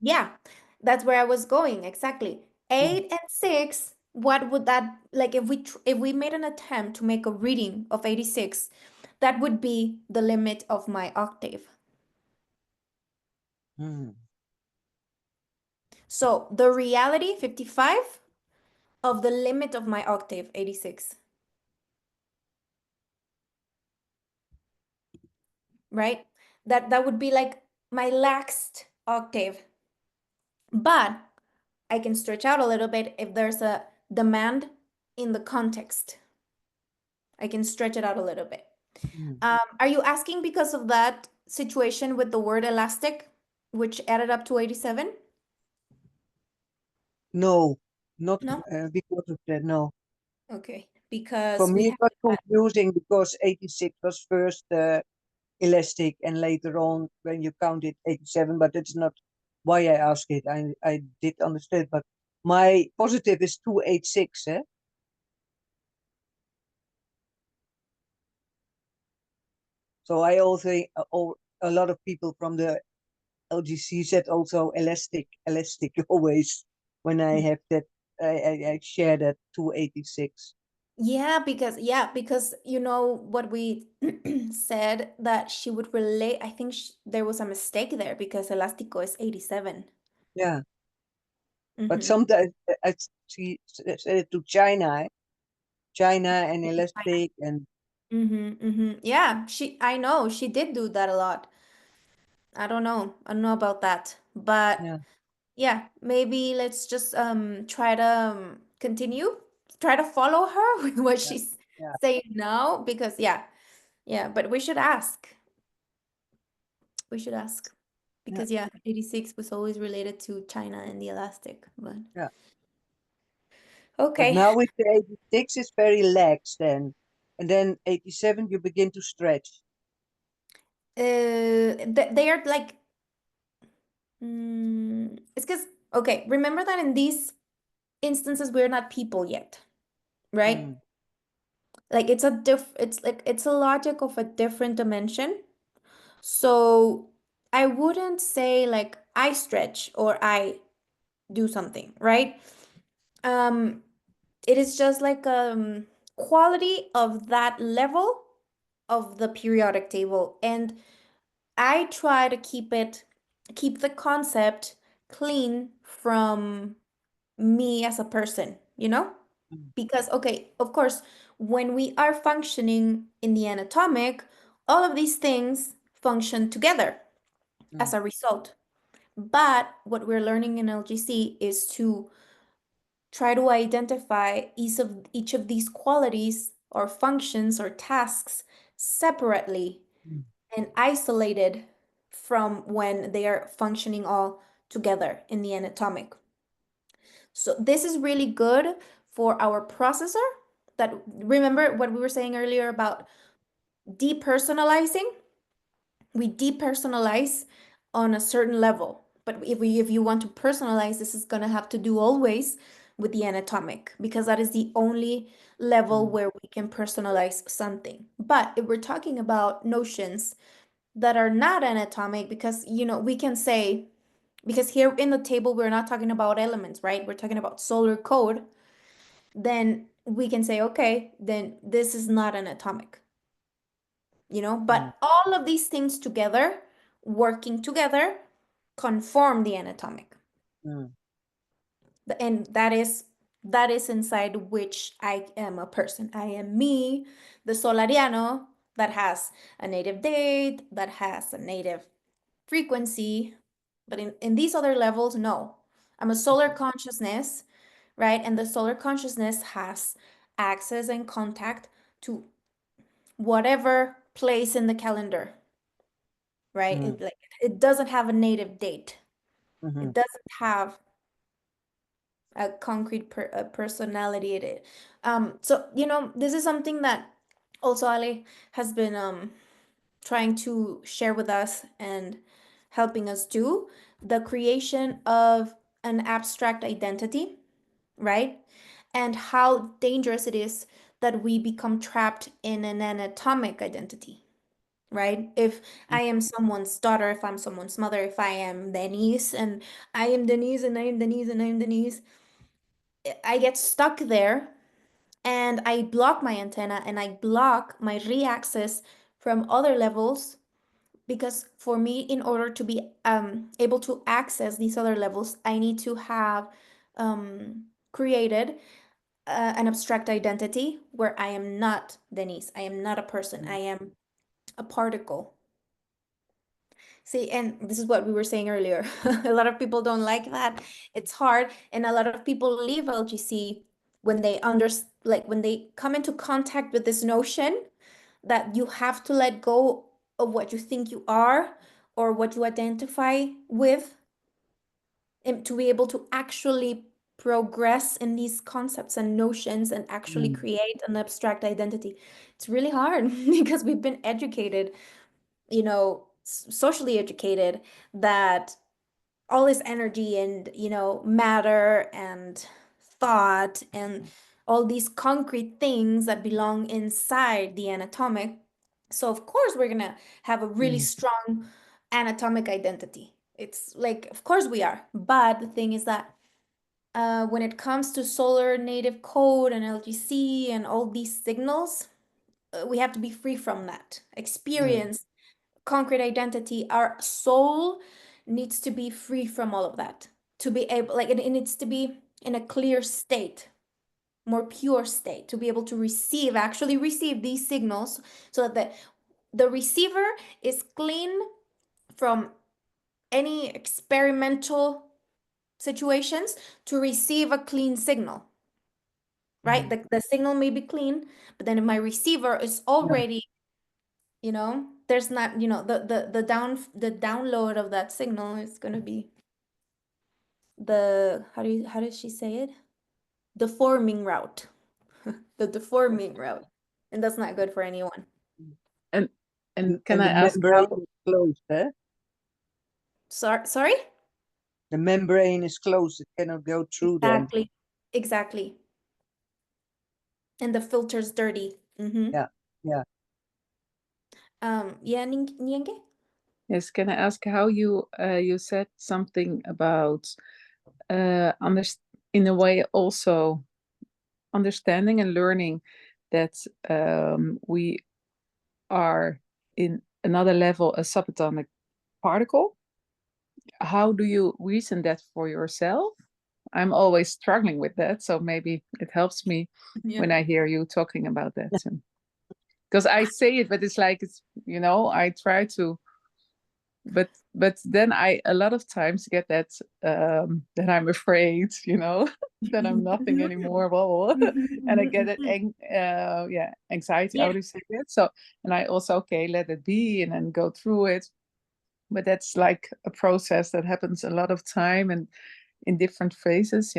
yeah, that's where I was going exactly. 8 and 6, what would that, like, if we made an attempt to make a reading of 86, that would be the limit of my octave. Mm. So the reality 55 of the limit of my octave 86. Right? That would be like my laxed octave. But I can stretch out a little bit if there's a demand in the context. I can stretch it out a little bit. Mm. Are you asking because of that situation with the word elastic, which added up to 87? No, not No? because of that, no. Okay, For because we me, it have was that. confusing because 86 was first elastic and later on when you counted 87, but that's not why I asked it. I did understand, but my positive is 286, eh? So I also, a lot of people from the LGC said also elastic always when I have that, I share that 286. Yeah, because you know what we said, that she would relate. I think there was a mistake there because Elastico is 87. Yeah. But Mhm. sometimes she said it to China, China and elastic and Yeah, I know she did do that a lot. I don't know. I don't know about that. But yeah, yeah, maybe let's just try to continue, try to follow her with what yeah, she's yeah, saying now because yeah, but we should ask. We should ask. yeah, Because yeah, 86 was always related to China and the elastic, but yeah. But okay. now with the 86 it's very lax then. And then 87 you begin to stretch. They are like it's because okay, remember that in these instances we're not people yet, right? Mm, Like it's a logic of a different dimension. So I wouldn't say like I stretch or I do something, right? Um, it is just like quality of that level of the periodic table. And I try to keep the concept clean from me as a person, you know? mm, Because, okay, of course, when we are functioning in the anatomic, all of these things function together as mm, a result. But what we're learning in LGC is to try to identify each of these qualities or functions or tasks separately mm, and isolated from when they are functioning all together in the anatomic. So this is really good for our processor that remember what we were saying earlier about depersonalizing? We depersonalize on a certain level. But if you want to personalize, this is going to have to do always with the anatomic because that is the only level mm, where we can personalize something. But if we're talking about notions that are not anatomic, because we can say because here in the table we're not talking about elements, right? We're talking about solar code. Then we can say, okay, then this is not anatomic, mm, but all of these things together, working together, conform the anatomic. mm, And that is inside which I am a person. I am me, the Solariano, that has a native date, that has a native frequency. But in these other levels, no. I'm a solar consciousness, right? And the solar consciousness has access and contact to whatever place in the calendar, right? mm, It doesn't have a native date. mhm, It doesn't have a concrete personality in it. So this is something that also Ale has been trying to share with us and helping us do the creation of an abstract identity, right? And how dangerous it is that we become trapped in an anatomic identity, right? If mm, I am someone's daughter, if I'm someone's mother, if I am Denise and I am Denise and I am Denise and I am Denise, I get stuck there and I block my antenna and I block my re-access from other levels because for me, in order to be able to access these other levels, I need to have created an abstract identity where I am not Denise. I am not a person. I mm, am a particle. See, and this is what we were saying earlier. A lot of people don't like that. It's hard, and a lot of people leave LGC when when they come into contact with this notion that you have to let go of what you think you are or what you identify with and to be able to actually progress in these concepts and notions and actually mm, create an abstract identity. It's really hard because we've been educated, socially educated that all this energy and, matter and thought and all these concrete things that belong inside the anatomic. So of course we're gonna have a really mm, strong anatomic identity. It's like, of course we are. But the thing is that when it comes to solar native code and LGC and all these signals, we have to be free from that mm, experience, concrete identity. Our soul needs to be free from all of that. to be able, like, it needs to be in a clear state, more pure state, to be able to actually receive these signals, so that the receiver is clean from any experimental situations to receive a clean signal, right? The signal may be clean, but then if my receiver is already, there's not, the download of that signal is going to be how does she say it? Deforming route. The deforming route. And that's not good for anyone. And can And I the ask membrane how? is closed, eh? Sorry? The membrane is closed. It cannot go through them. Exactly. And the filter's dirty. Yeah. Yeah, Nienge? Yes, can I ask how you said something about in a way also understanding and learning that we are in another level, a subatomic particle. How do you reason that for yourself? I'm always struggling with that, so maybe it helps me when I hear you talking about that. Because I say it, but it's like I try to, but then I a lot of times get that that I'm afraid, that I'm nothing anymore, and I get it anxiety. How do you say that? So, and I also let it be and then go through it, but that's like a process that happens a lot of time and in different phases.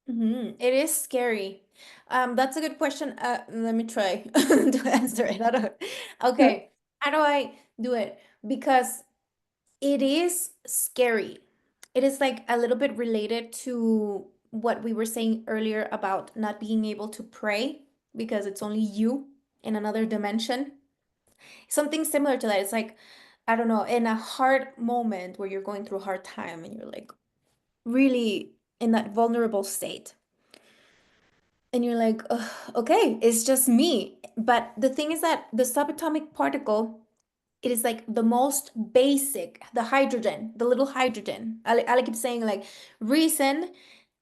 It is scary. That's a good question. Let me try to answer it. Okay, how do I do it? Because it is scary. It is like a little bit related to what we were saying earlier about not being able to pray because it's only you in another dimension. Something similar to that. It's like, I don't know, in a hard moment where you're going through a hard time and you're like really in that vulnerable state. And you're like, "Ugh, okay, it's just me." But the thing is that the subatomic particle, it is like the most basic, the hydrogen, the little hydrogen. I keep saying like reason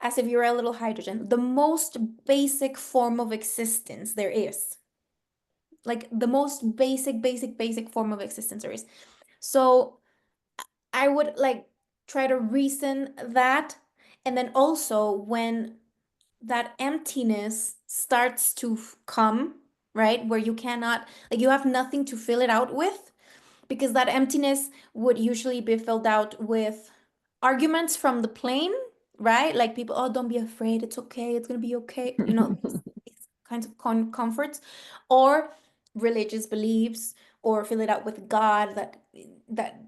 as if you're a little hydrogen, the most basic form of existence there is. Like the most basic form of existence there is. So I would like try to reason that. And then also when that emptiness starts to come, right? Where you cannot, like, you have nothing to fill it out with, because that emptiness would usually be filled out with arguments from the plane, right? Like people, oh, don't be afraid, it's okay, it's gonna be okay, these kinds of comforts, or religious beliefs, or fill it out with God that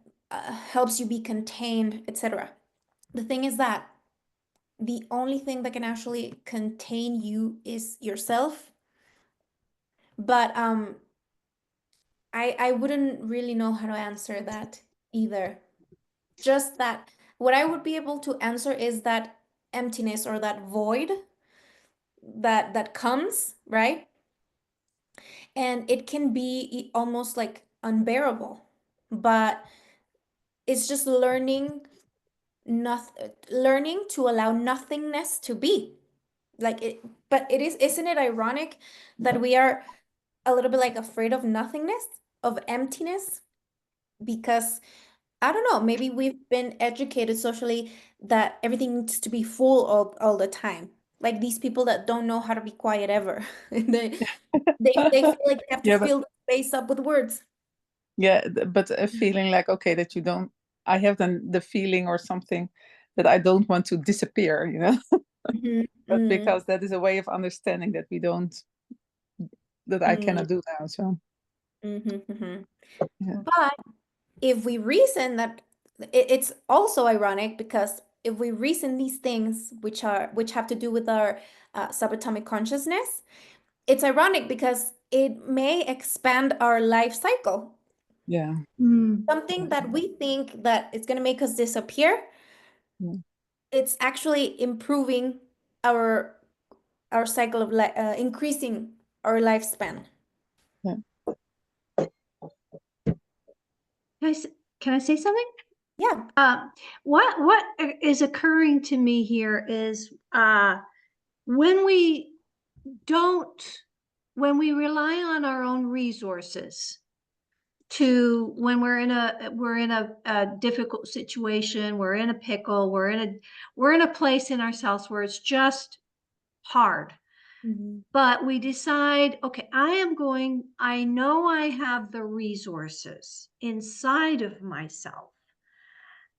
helps you be contained, etc. The thing is that the only thing that can actually contain you is yourself. But I wouldn't really know how to answer that either. Just that what I would be able to answer is that emptiness or that void that comes, right? And it can be almost like unbearable, but it's just learning to allow nothingness to be. Like it, but isn't it ironic that we are a little bit like afraid of nothingness, of emptiness? Because I don't know, maybe we've been educated socially that everything needs to be full all the time. Like these people that don't know how to be quiet ever. They feel like they have to Yeah, but fill the space up with words. but a feeling like, okay, that you don't, I have the feeling or something that I don't want to disappear, but because that is a way of understanding that I cannot do now. So yeah. But if we reason that, it's also ironic, because if we reason these things which have to do with our subatomic consciousness, it's ironic because it may expand our life cycle. Yeah. Something that we think that it's going to make us disappear, it's actually improving our cycle of life, increasing our lifespan. Can I say something? Yeah. What is occurring to me here is when we rely on our own resources when we're in a difficult situation, we're in a pickle, we're in a place in ourselves where it's just hard. Mhm. But we decide, okay, I know I have the resources inside of myself,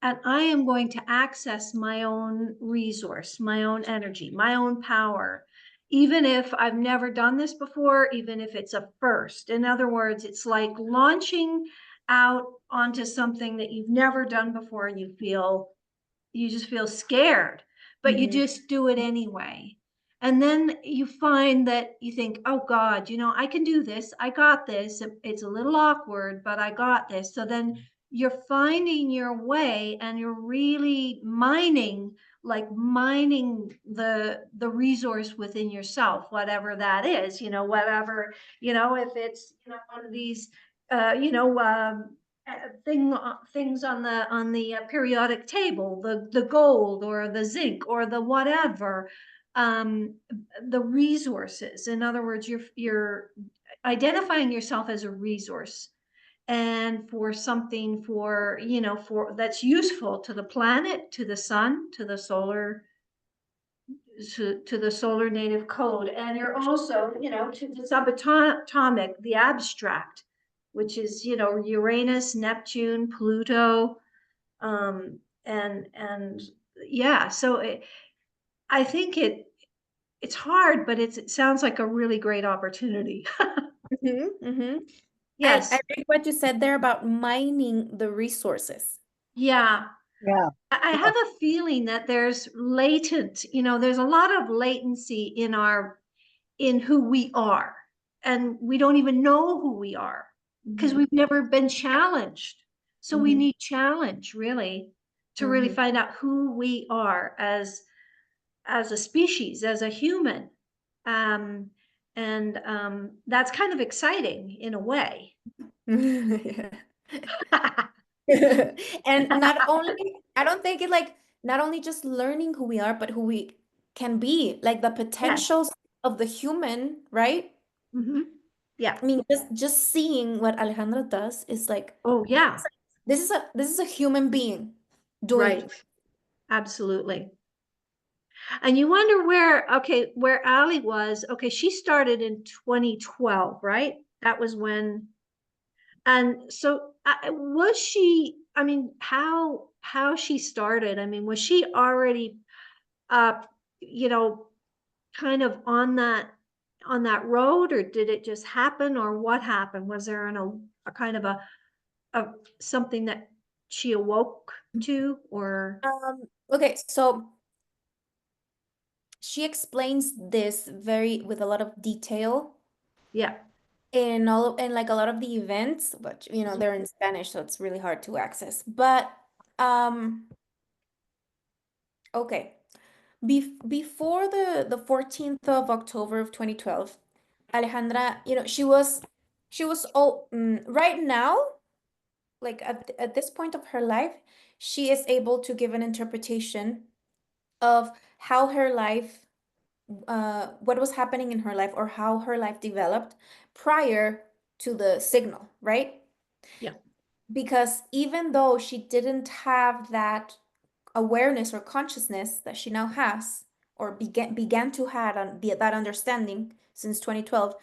and I am going to access my own resource, my own energy, my own power, even if I've never done this before, even if it's a first. In other words, it's like launching out onto something that you've never done before, and you just feel scared, but you Mhm. just do it anyway. And then you find that you think, oh God, I can do this. I got this. It's a little awkward, but I got this. So then you're finding your way, and you're really mining the resource within yourself, whatever that is, whatever, if it's, one of these, things on the periodic table, the gold or the zinc or the whatever, the resources. In other words, you're identifying yourself as a resource, and for something for that's useful to the planet, to the sun, to the solar native code. And you're also, to the subatomic, the abstract, which is, Uranus, Neptune, Pluto, and yeah. So I think it's hard, but it sounds like a really great opportunity. Mhm. Mhm. Yes. I like what you said there about mining the resources. Yeah. Yeah. I have a feeling that there's there's a lot of latency in who we are, and we don't even know who we are because Mhm. we've never been challenged. So we Mhm. need challenge, really, to really Mhm. find out who we are as a species, as a human. And that's kind of exciting in a way. Yeah. And not only, I don't think it like not only just learning who we are, but who we can be, like the Yes. potentials of the human, right? Mhm. Yeah. I mean, just seeing what Alejandra does is like, Oh, yeah. this is a human being doing Right. it. Absolutely. And you wonder where Ali was. Okay, she started in 2012, right? That was when. And so was she, I mean, how she started? I mean, was she already you know, kind of on that road, or did it just happen, or what happened? Was there a kind of a something that she awoke to, or Okay, so she explains this with a lot of detail yeah. in like a lot of the events, but they're in Spanish, so it's really hard to access. But okay. Before the 14th of October of 2012, Alejandra, she was all right now, like at this point of her life, she is able to give an interpretation of how her life, what was happening in her life, or how her life developed prior to the signal, right? Yeah. Because even though she didn't have that awareness or consciousness that she now has, or began to have that understanding since 2012,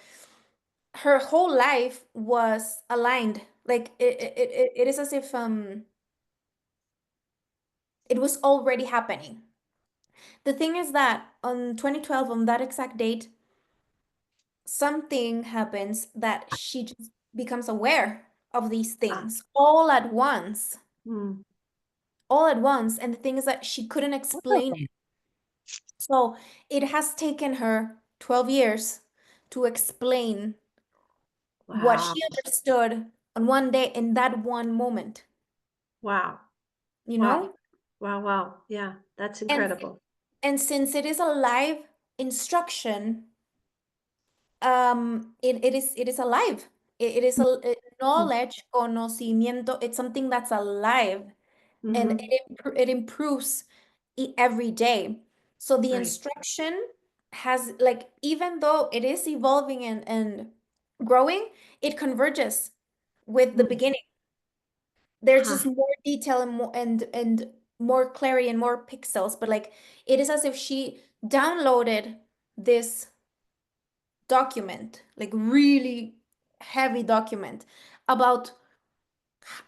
her whole life was aligned. Like it is as if it was already happening. The thing is that on 2012, on that exact date, something happens that she just becomes aware of these things all at once. Hmm. All at once. And the thing is that she couldn't explain it. So it has taken her 12 years to explain what Wow. she understood on one day in that one moment, Wow. you Wow. know? Wow. Wow. Yeah, that's And incredible. and since it is a live instruction, it is alive. It is a knowledge, conocimiento. It's something that's alive. and Mhm. it improves every day. So the Right. instruction has, like, even though it is evolving and growing, it converges with the Mm. beginning. There's Huh. just more detail and more clarity and more pixels, but like it is as if she downloaded this document, like really heavy document about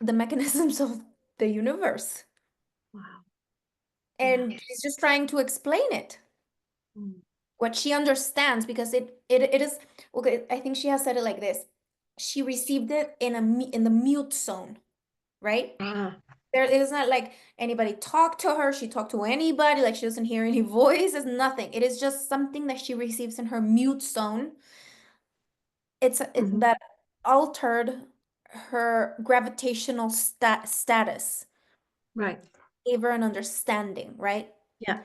the mechanisms of the universe. Wow. And Yeah. she's just trying to explain it, Mm. what she understands, because it is okay. I think she has said it like this. She received it in in the mute zone, right? Ah. There it is not like anybody talked to her, she talked to anybody, like she doesn't hear any voices, nothing. It is just something that she receives in her mute zone. Mhm. That altered her gravitational status, Right. gave her an understanding, right? Yeah.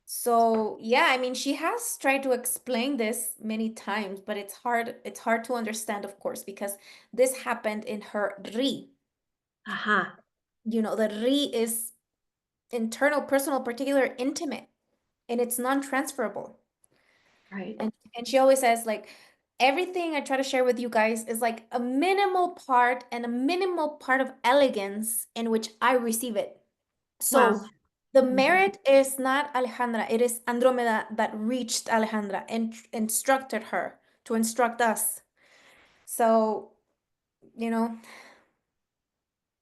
So yeah, I mean, she has tried to explain this many times, but it's hard to understand, of course, because this happened in her Ri. Aha. You know, the Ri is internal, personal, particular, intimate, and it's non-transferable. Right. And she always says, like, everything I try to share with you guys is like a minimal part and a minimal part of elegance in which I receive it. So Wow. the Mhm. merit is not Alejandra, it is Andromeda that reached Alejandra and instructed her to instruct us. So, you know,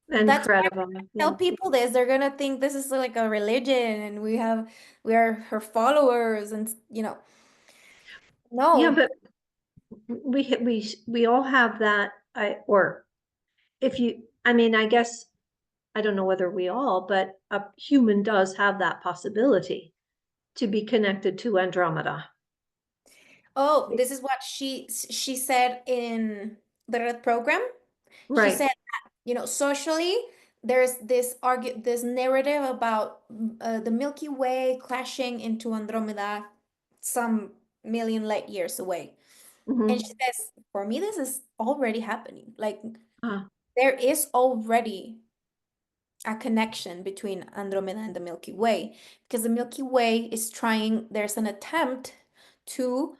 that's why Incredible. I Yeah. tell people this, they're gonna think this is like a religion and we are her followers, and you know, Yeah, no. but we all have that, or if you, I mean, I guess, I don't know whether we all, but a human does have that possibility to be connected to Andromeda. Oh, this is what she said in the Red program. She Right. said that, you know, socially, there's this narrative about the Milky Way crashing into Andromeda some million light years away. And she Mhm. says, for me, this is already happening. Like, Ah. there is already a connection between Andromeda and the Milky Way, because the Milky Way is trying, there's an attempt to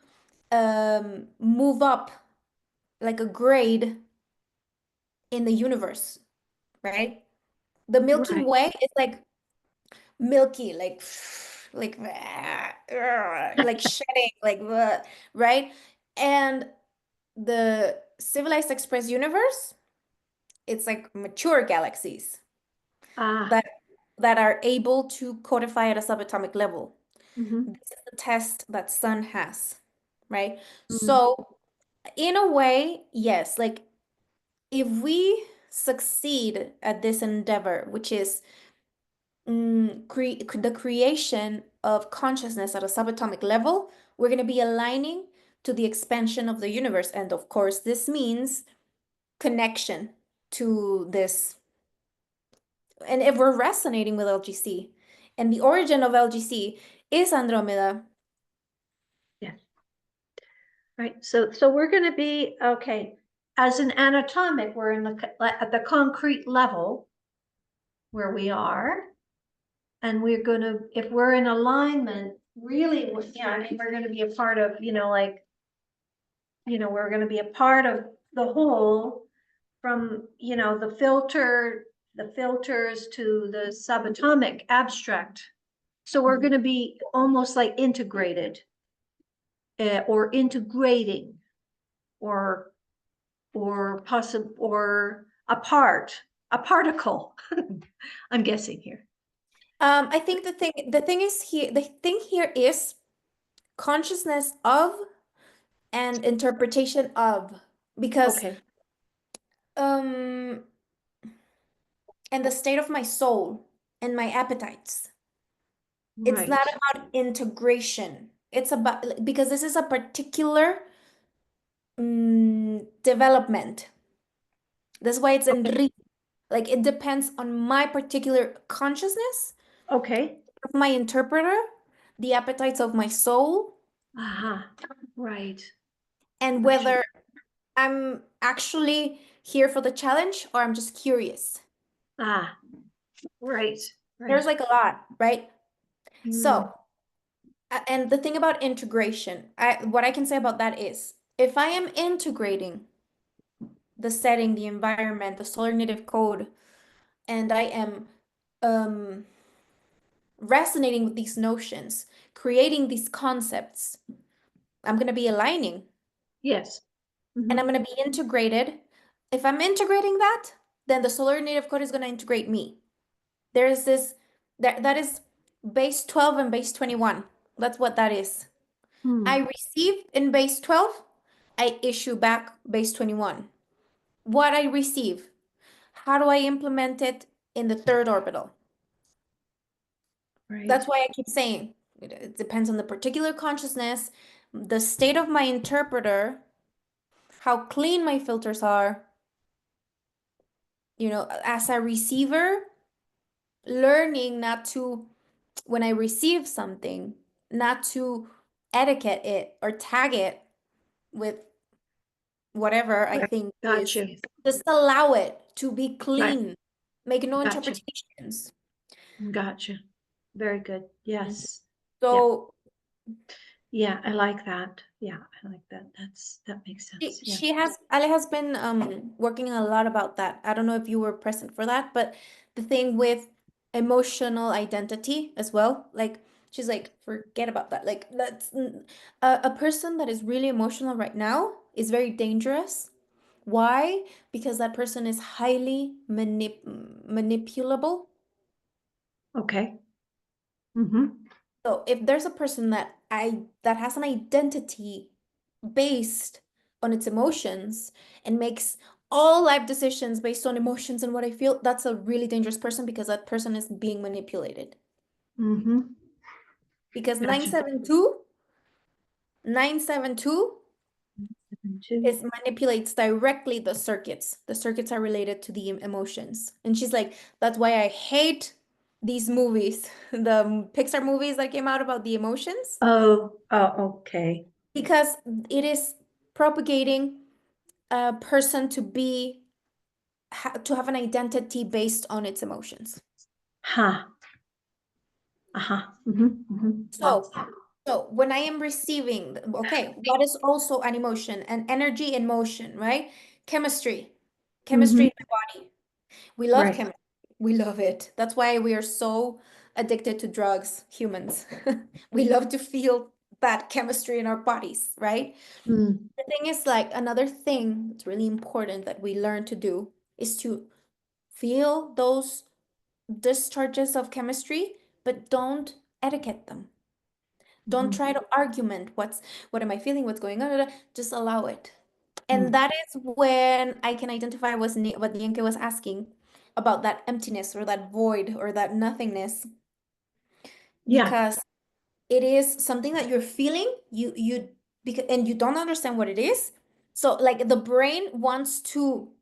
move up like a grade in the universe, right? The Milky Right. Way is like milky, like like shedding, like right? And the civilized express universe, it's like mature galaxies Ah. that are able to codify at a subatomic level. Mhm. This is the test that Sun has, right? Mhm. So in a way, yes, like if we succeed at this endeavor, which is the creation of consciousness at a subatomic level, we're going to be aligning to the expansion of the universe. And of course, this means connection to this. And if we're resonating with LGC, and the origin of LGC is Andromeda. Yeah. Right. So we're going to be, okay, as an anatomic, we're in at the concrete level where we are. And we're going to, if we're in alignment, really, yeah, I mean, we're going to be a part of, like, we're going to be a part of the whole, from, the filters to the subatomic abstract. So we're going to be almost like integrated, or integrating, or possible, or a particle. I'm guessing here. I think the thing here is consciousness of and interpretation of, because Okay. um and the state of my soul and my appetites. It's Right. not about integration. It's about, because this is a particular development. That's why it's in Okay. like it depends on my particular consciousness Okay. of my interpreter, the appetites of my soul, Aha. Right. and Gotcha. whether I'm actually here for the challenge or I'm just curious. Ah. Right. There's like a lot, right? Mm. So, and the thing about integration, what I can say about that is, if I am integrating the setting, the environment, the solar native code, and I am resonating with these notions, creating these concepts, I'm going to be aligning Yes. and Mhm. I'm going to be integrated. If I'm integrating that, then the solar native code is going to integrate me. There's this, that is base 12 and base 21. That's what that is. Hmm. I receive in base 12, I issue back base 21. What I receive, how do I implement it in the third orbital? Right. That's why I keep saying it depends on the particular consciousness, the state of my interpreter, how clean my filters are. You know, as a receiver, learning not to, when I receive something, not to etiquette it or tag it with whatever I Right. think is, Gotcha. just allow it to be clean, make no Gotcha. interpretations. Gotcha. Very good. Yes. So Yeah, I like that. Yeah, I like that. That makes sense. Yeah. Ale has been working a lot about that. I don't know if you were present for that, but the thing with emotional identity as well, like she's like, forget about that. Like a person that is really emotional right now is very dangerous. Why? Because that person is highly manipulable. Okay. Mm-hmm. So if there's a person that has an identity based on its emotions and makes all life decisions based on emotions and what I feel, that's a really dangerous person because that person is being manipulated. Mm-hmm. Because Gotcha. 972 is manipulates directly the circuits. The circuits are related to the emotions. And she's like, that's why I hate these movies, the Pixar movies that came out about the emotions. Oh, okay. Because it is propagating a person to to have an identity based on its emotions. Huh. Uh-huh. Mm-hmm. Mm-hmm. So when I am receiving, okay, what is also an emotion, an energy in motion, right? Chemistry Mm-hmm. in the body. We love Right. chemistry. We love it. That's why we are so addicted to drugs, humans. We love to feel that chemistry in our bodies, right? Mm. The thing is, like, another thing that's really important that we learn to do is to feel those discharges of chemistry, but don't etiquette them. Don't Mhm. try to argument what am I feeling, what's going on. Just allow it. Mm. And that is when I can identify what Nienke was asking about that emptiness or that void or that nothingness. Yeah. Because it is something that you're feeling, because and you don't understand what it is. So like the brain wants to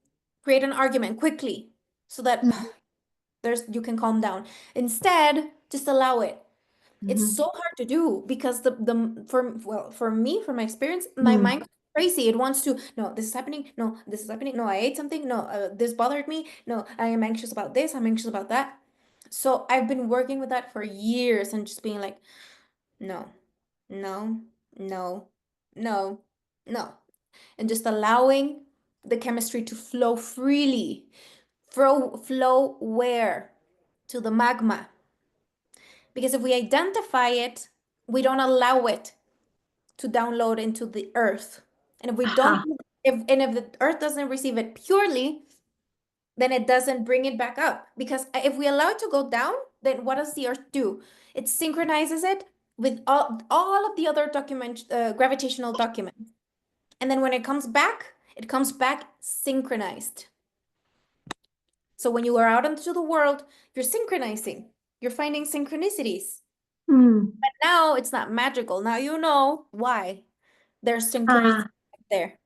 create an argument quickly so that Mhm. you can calm down. Instead, just allow it. It's Mhm. so hard to do because for me, from my experience, my Mm. mind goes crazy. It wants to, no, this is happening. No, this is happening. No, I ate something. No, this bothered me. No, I am anxious about this. I'm anxious about that. So I've been working with that for years and just being like, no, no, no, no, no. And just allowing the chemistry to flow freely. Flow where? To the magma. Because if we identify it, we don't allow it to download into the earth. And if we don't, Aha. if the earth doesn't receive it purely, then it doesn't bring it back up. Because if we allow it to go down, then what does the earth do? It synchronizes it with all of the other gravitational documents. And then when it comes back synchronized. So when you are out into the world, you're synchronizing. You're finding synchronicities. Mm. But now it's not magical. Now you know why there's synchronicity Ah. there.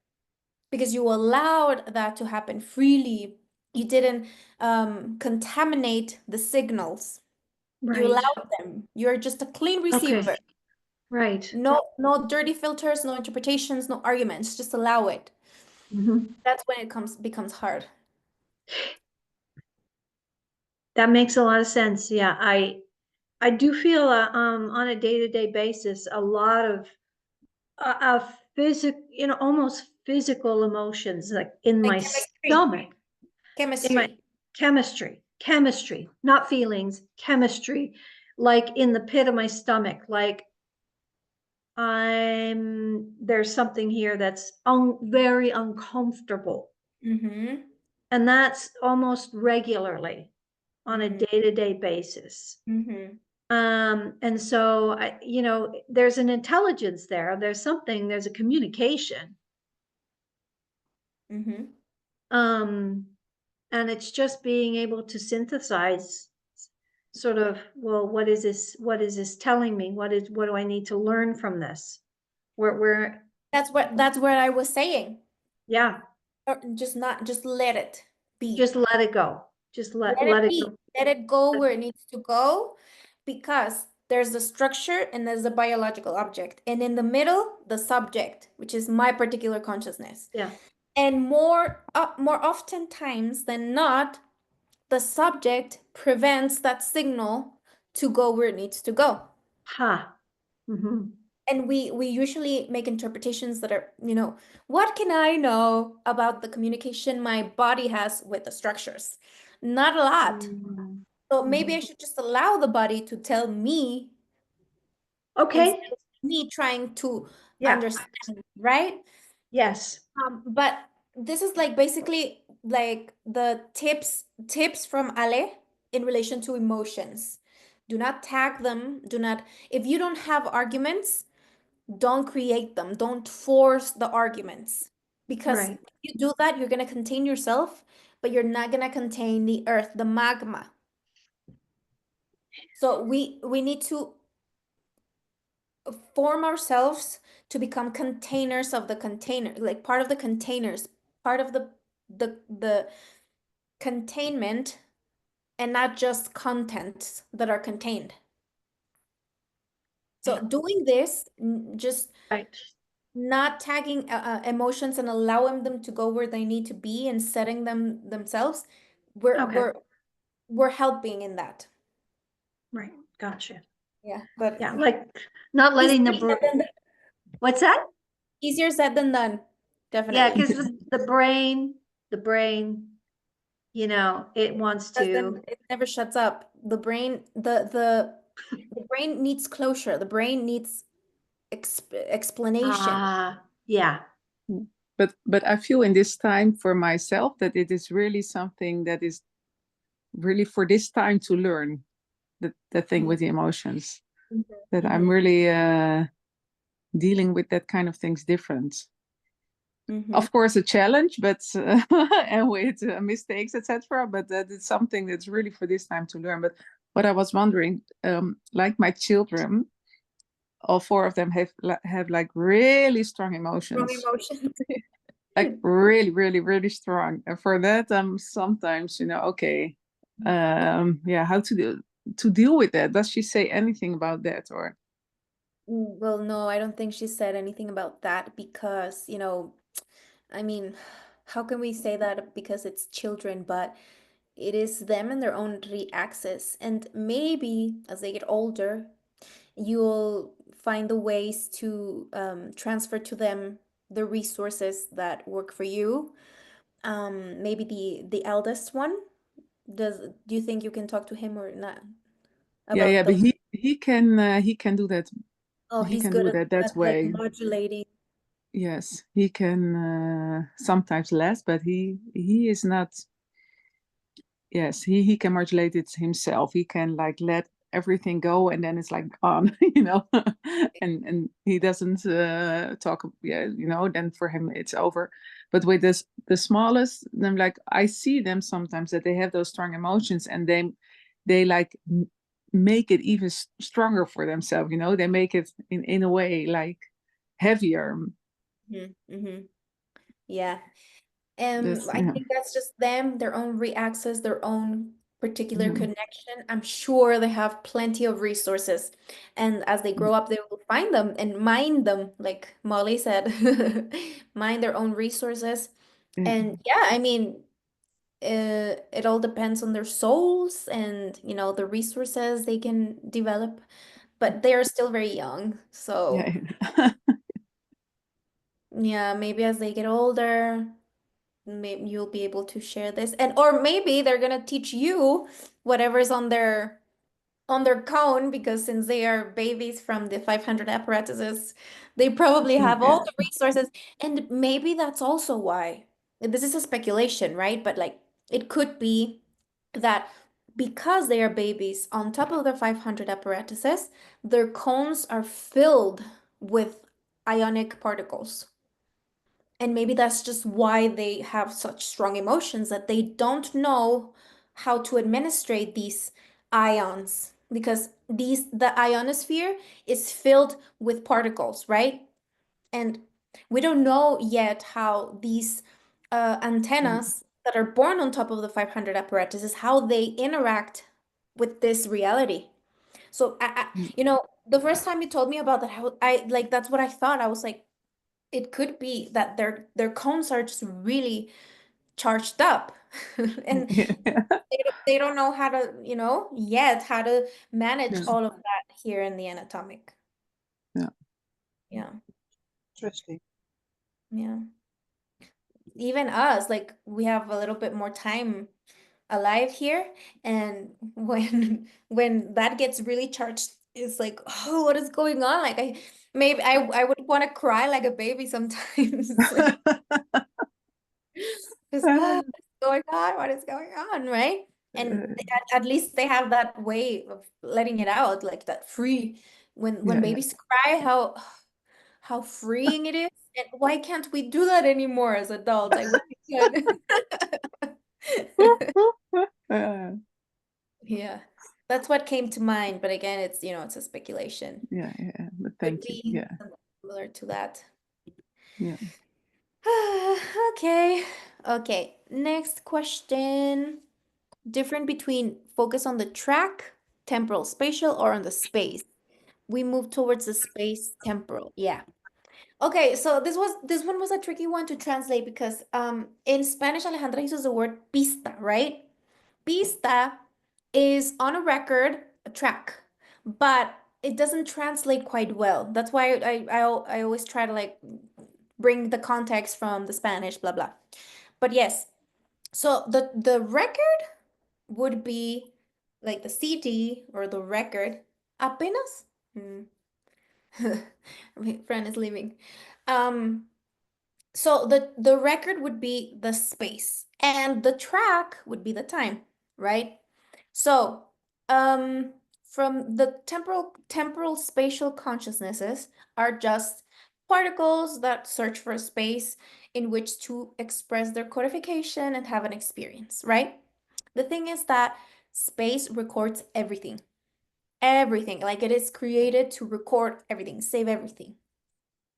Because you allowed that to happen freely. You didn't contaminate the signals. You Right. allowed them. You're just a clean Okay. receiver. Right. No dirty filters, no interpretations, no arguments. Just allow it. Mm-hmm. That's when it becomes hard. That makes a lot of sense. Yeah, I do feel on a day-to-day basis a lot of almost physical emotions like in Like my chemistry. stomach, in my Chemistry. chemistry, not feelings, chemistry, like in the pit of my stomach, like there's something here that's very uncomfortable. Mm-hmm. And that's almost regularly on a Mhm. day-to-day basis. Mm-hmm. And so there's an intelligence there. There's a communication. Mm-hmm. And it's just being able to synthesize sort of, well, what is this telling me? What do I need to learn from this? Where That's what I was saying. yeah, Or just let it be. just let it go. Just Let let it it be. go. Let it go where it needs to go, because there's the structure and there's the biological object. And in the middle, the subject, which is my particular consciousness. Yeah. And more often times than not, the subject prevents that signal to go where it needs to go. Ha. Mm-hmm. And we usually make interpretations that are, what can I know about the communication my body has with the structures? Not a lot. Mm. So maybe I should just allow the body to tell me Okay. instead of me trying to Yeah. understand, right? Yes. But this is like basically like the tips from Ale in relation to emotions. Do not tag them. If you don't have arguments, don't create them. Don't force the arguments. Because Right. if you do that, you're going to contain yourself, but you're not going to contain the earth, the magma. So we need to form ourselves to become containers of the container, like part of the containers, part of the containment, and not just contents that are contained. So doing this, just Right. not tagging emotions and allowing them to go where they need to be and setting them themselves, Okay. we're helping in that. Right. Gotcha. Yeah, but Yeah. Like not letting what's that? easier said than done, Yeah, definitely. because the brain, it wants to. It never shuts up. The brain, the brain needs closure. The brain needs explanation. Yeah. But I feel in this time for myself that it is really something that is really for this time to learn the thing with the emotions. That I'm really dealing with that kind of things different. Of course, a challenge, but and with mistakes, etc. But that is something that's really for this time to learn. But what I was wondering, like my children, all four of them have like really strong emotions. Strong emotions. Like really, really, really strong. And for that, I'm sometimes, okay, yeah, how to deal with that? Does she say anything about that, or? Well, no, I don't think she said anything about that because, I mean, how can we say that because it's children, but it is them and their own reaccess. And maybe as they get older, you'll find the ways to transfer to them the resources that work for you. Maybe the eldest one, do you think you can talk to him or not Yeah, about but the he can do that. Oh, He he's can good do that at like way. modulating. Yes, he can sometimes less, but he is not. Yes, he can modulate it himself. He can like let everything go, and then it's like on, and he doesn't talk. Yeah, then for him it's over. But with the smallest, them like I see them sometimes that they have those strong emotions, and they like make it even stronger for themselves. They make it in a way like heavier. Mm-hmm. Yeah. That's, I yeah. think that's just them, their own reaccess, their own particular Yeah. connection. I'm sure they have plenty of resources. And as they grow up, they will find them and mine them, like Molly said, mine their own resources. Yeah. And yeah, I mean, it all depends on their souls and, the resources they can develop, but they are still very young. So Yeah. yeah, maybe as they get older, maybe you'll be able to share this, and or maybe they're gonna teach you whatever's on their cone, because since they are babies from the 500 apparatuses, they probably have all the resources. And maybe that's also why, this is a speculation, right? But like, it could be that because they are babies on top of the 500 apparatuses, their cones are filled with ionic particles. And maybe that's just why they have such strong emotions, that they don't know how to administrate these ions, because the ionosphere is filled with particles, right? And we don't know yet how these antennas that are born on top of the 500 apparatuses, how they interact with this reality. So the first time you told me about that, I like, that's what I thought. I was like, it could be that their cones are just really charged up and they don't know how to, yet how to manage Yeah. all of that here in the anatomic. Yeah. Yeah. Interesting. Yeah. Even us, like, we have a little bit more time alive here, and when that gets really charged, it's like, oh, what is going on? Like, I would want to cry like a baby sometimes. Because what is going on? What is going on, right? And at least they have that way of letting it out, like that free. When Yeah. babies cry, how freeing it is. And why can't we do that anymore as adults? I wish we could. Yeah. Yeah, that's what came to mind. But again, it's a speculation. Yeah. But Could thank you. be Yeah. something similar to that. Yeah. Okay. Okay. Next question. Different between focus on the track, temporal, spatial, or on the space. We move towards the space temporal. Yeah. Okay, so this one was a tricky one to translate, because in Spanish Alejandra uses the word pista, right? Pista is on a record, a track, but it doesn't translate quite well. That's why I always try to like bring the context from the Spanish, blah blah. But yes, so the record would be like the CD or the record. Apenas? My friend is leaving. So the record would be the space, and the track would be the time, right? So, from the temporal spatial consciousnesses are just particles that search for a space in which to express their codification and have an experience, right? The thing is that space records everything. Everything. Like, it is created to record everything, save everything.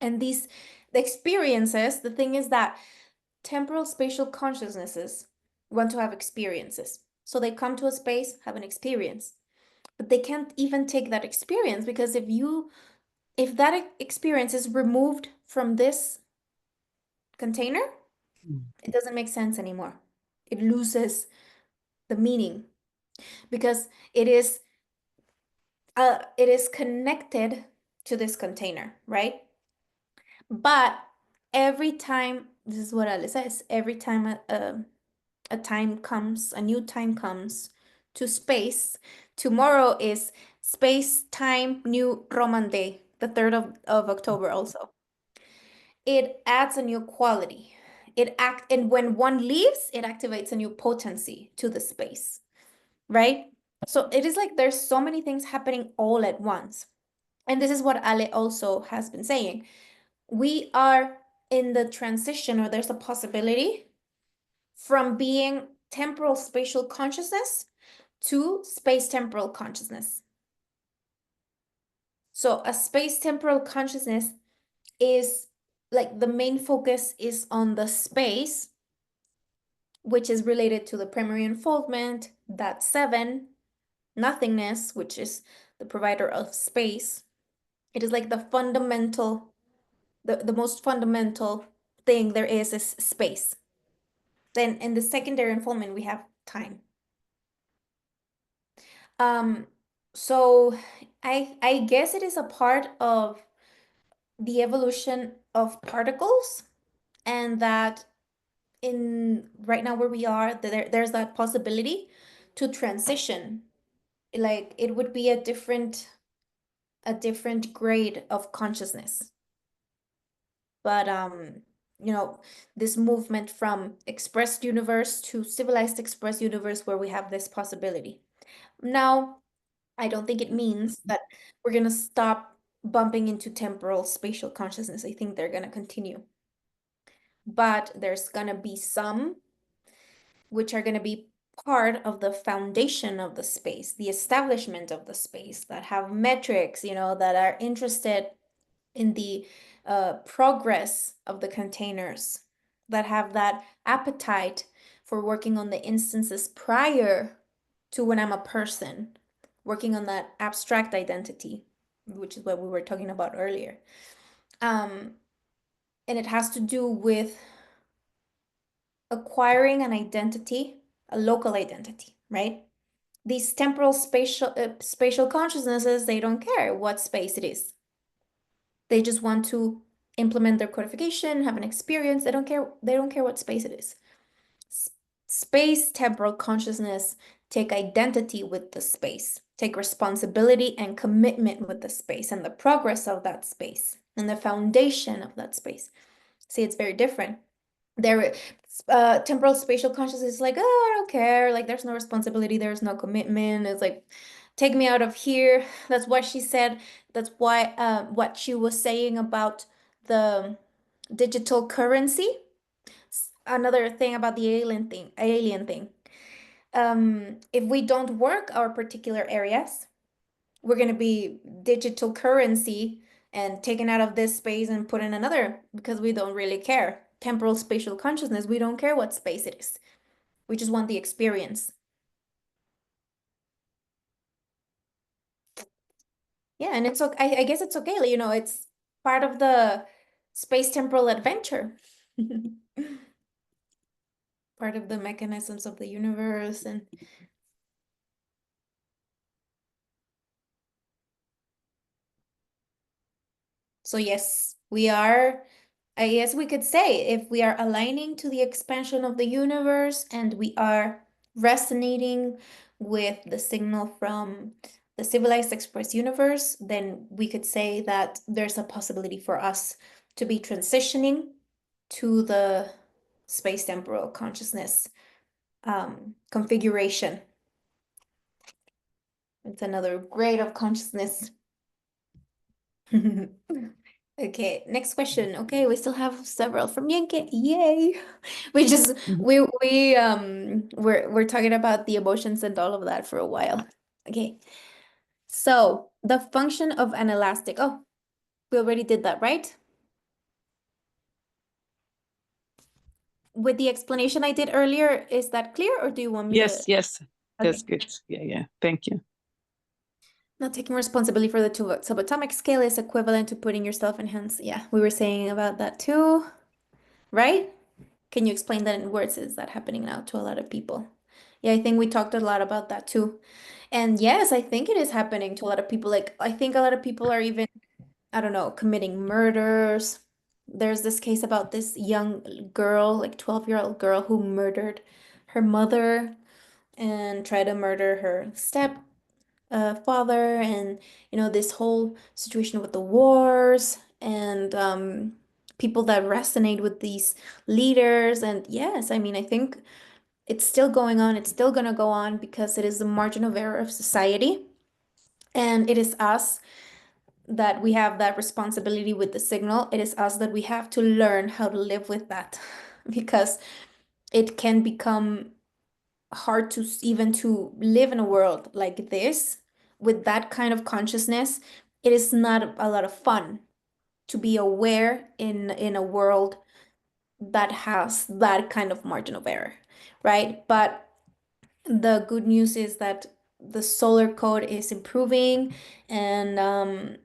And the experiences, the thing is that temporal spatial consciousnesses want to have experiences. So they come to a space, have an experience. But they can't even take that experience, because if that experience is removed from this container, it doesn't make sense anymore. It loses the meaning, because it is connected to this container, right? But every time, this is what Ale says, every time a new time comes to space, tomorrow is Space Time New Roman Day, the 3rd of October also. It adds a new quality. And when one leaves, it activates a new potency to the space, right? So it is like there's so many things happening all at once. And this is what Ale also has been saying. We are in the transition, or there's a possibility from being temporal spatial consciousness to space temporal consciousness. So a space temporal consciousness is like, the main focus is on the space, which is related to the primary unfoldment, that 7, nothingness, which is the provider of space. It is like the fundamental, the most fundamental thing there is space. Then in the secondary unfoldment, we have time. So I guess it is a part of the evolution of particles, and that in right now where we are, there's that possibility to transition. Like it would be a different grade of consciousness. But you know, this movement from expressed universe to civilized expressed universe where we have this possibility. Now, I don't think it means that we're gonna stop bumping into temporal spatial consciousness. I think they're gonna continue. But there's gonna be some which are gonna be part of the foundation of the space, the establishment of the space, that have metrics, you know, that are interested in the progress of the containers, that have that appetite for working on the instances prior to when I'm a person, working on that abstract identity, which is what we were talking about earlier. And it has to do with acquiring an identity, a local identity, right? These temporal spatial consciousnesses, they don't care what space it is. They just want to implement their codification, have an experience. They don't care what space it is. Space temporal consciousness take identity with the space, take responsibility and commitment with the space and the progress of that space and the foundation of that space. See, it's very different. There, temporal spatial consciousness is like, oh, I don't care. Like, there's no responsibility, there's no commitment. It's like, take me out of here. That's what she said. That's why what she was saying about the digital currency. Another thing about the alien thing. If we don't work our particular areas, we're gonna be digital currency and taken out of this space and put in another because we don't really care. Temporal spatial consciousness, we don't care what space it is. We just want the experience. Yeah, and it's okay. I guess it's okay. You know, it's part of the space temporal adventure. Part of the mechanisms of the universe. And so yes, we are, I guess we could say, if we are aligning to the expansion of the universe and we are resonating with the signal from the civilized express universe, then we could say that there's a possibility for us to be transitioning to the space temporal consciousness configuration. It's another grade of consciousness. Okay, next question. Okay, we still have several from Yenke. Yay. We just we're talking about the emotions and all of that for a while. Okay. So, the function of an elastic. Oh, we already did that, right? With the explanation I did earlier, is that clear, or do you want me Yes, to? yes, Okay. that's good. Yeah, thank you. Not taking responsibility for the subatomic scale is equivalent to putting yourself in hands. Yeah, we were saying about that too, right? Can you explain that in words? Is that happening now to a lot of people? Yeah, I think we talked a lot about that too. And yes, I think it is happening to a lot of people. Like, I think a lot of people are even, I don't know, committing murders. There's this case about this young girl, like 12-year-old girl, who murdered her mother and tried to murder her step father, and you know, this whole situation with the wars and people that resonate with these leaders. And yes, I mean, I think it's still going on. It's still gonna go on because it is the margin of error of society, and it is us that we have that responsibility with the signal. It is us that we have to learn how to live with that because it can become hard to even to live in a world like this with that kind of consciousness. It is not a lot of fun to be aware in a world that has that kind of margin of error, right? But the good news is that the solar code is improving, and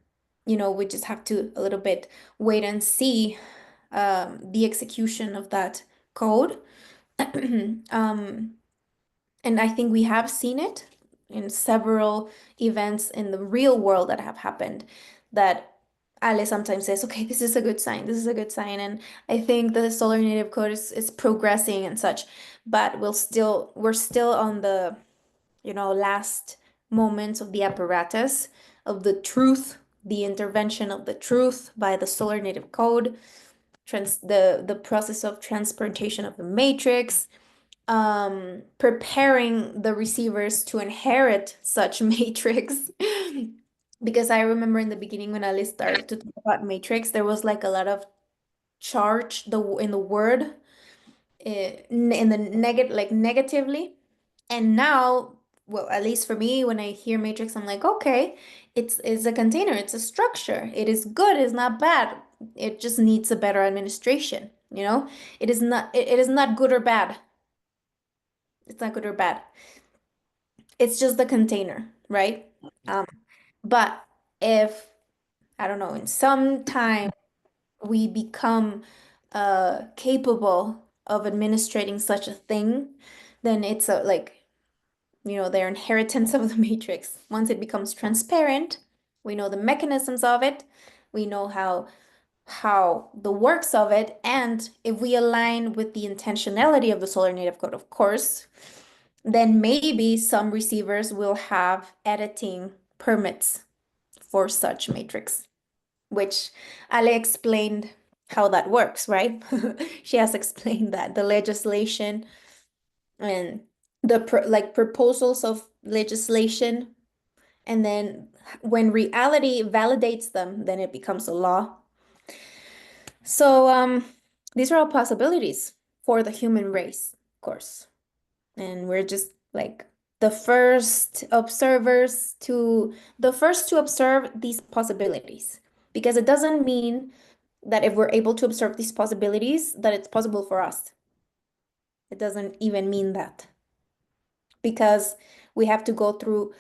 you know, we just have to a little bit wait and see the execution of that code And I think we have seen it in several events in the real world that have happened, that Ale sometimes says, okay, this is a good sign, this is a good sign. And I think the solar native code is progressing and such, but we're still on the, last moments of the apparatus of the truth, the intervention of the truth by the solar native code, the process of transplantation of the matrix, preparing the receivers to inherit such matrix. Because I remember in the beginning when Ali started to talk about matrix, there was like a lot of charge in the word, in the negative, like negatively. And now, well, at least for me, when I hear matrix, I'm like, okay, it's a container, it's a structure. It is good, it's not bad. It just needs a better administration, you know? It is not good or bad. It's not good or bad. It's just the container, right? But if, I don't know, in some time we become capable of administrating such a thing, then it's like, their inheritance of the matrix. Once it becomes transparent, we know the mechanisms of it, we know how the works of it, and if we align with the intentionality of the solar native code, of course, then maybe some receivers will have editing permits for such matrix, which Ale explained how that works, right? She has explained that the legislation and the proposals of legislation, and then when reality validates them, then it becomes a law. So these are all possibilities for the human race, of course. And we're just like the first to observe these possibilities, because it doesn't mean that if we're able to observe these possibilities that it's possible for us. It doesn't even mean that, because we have to go through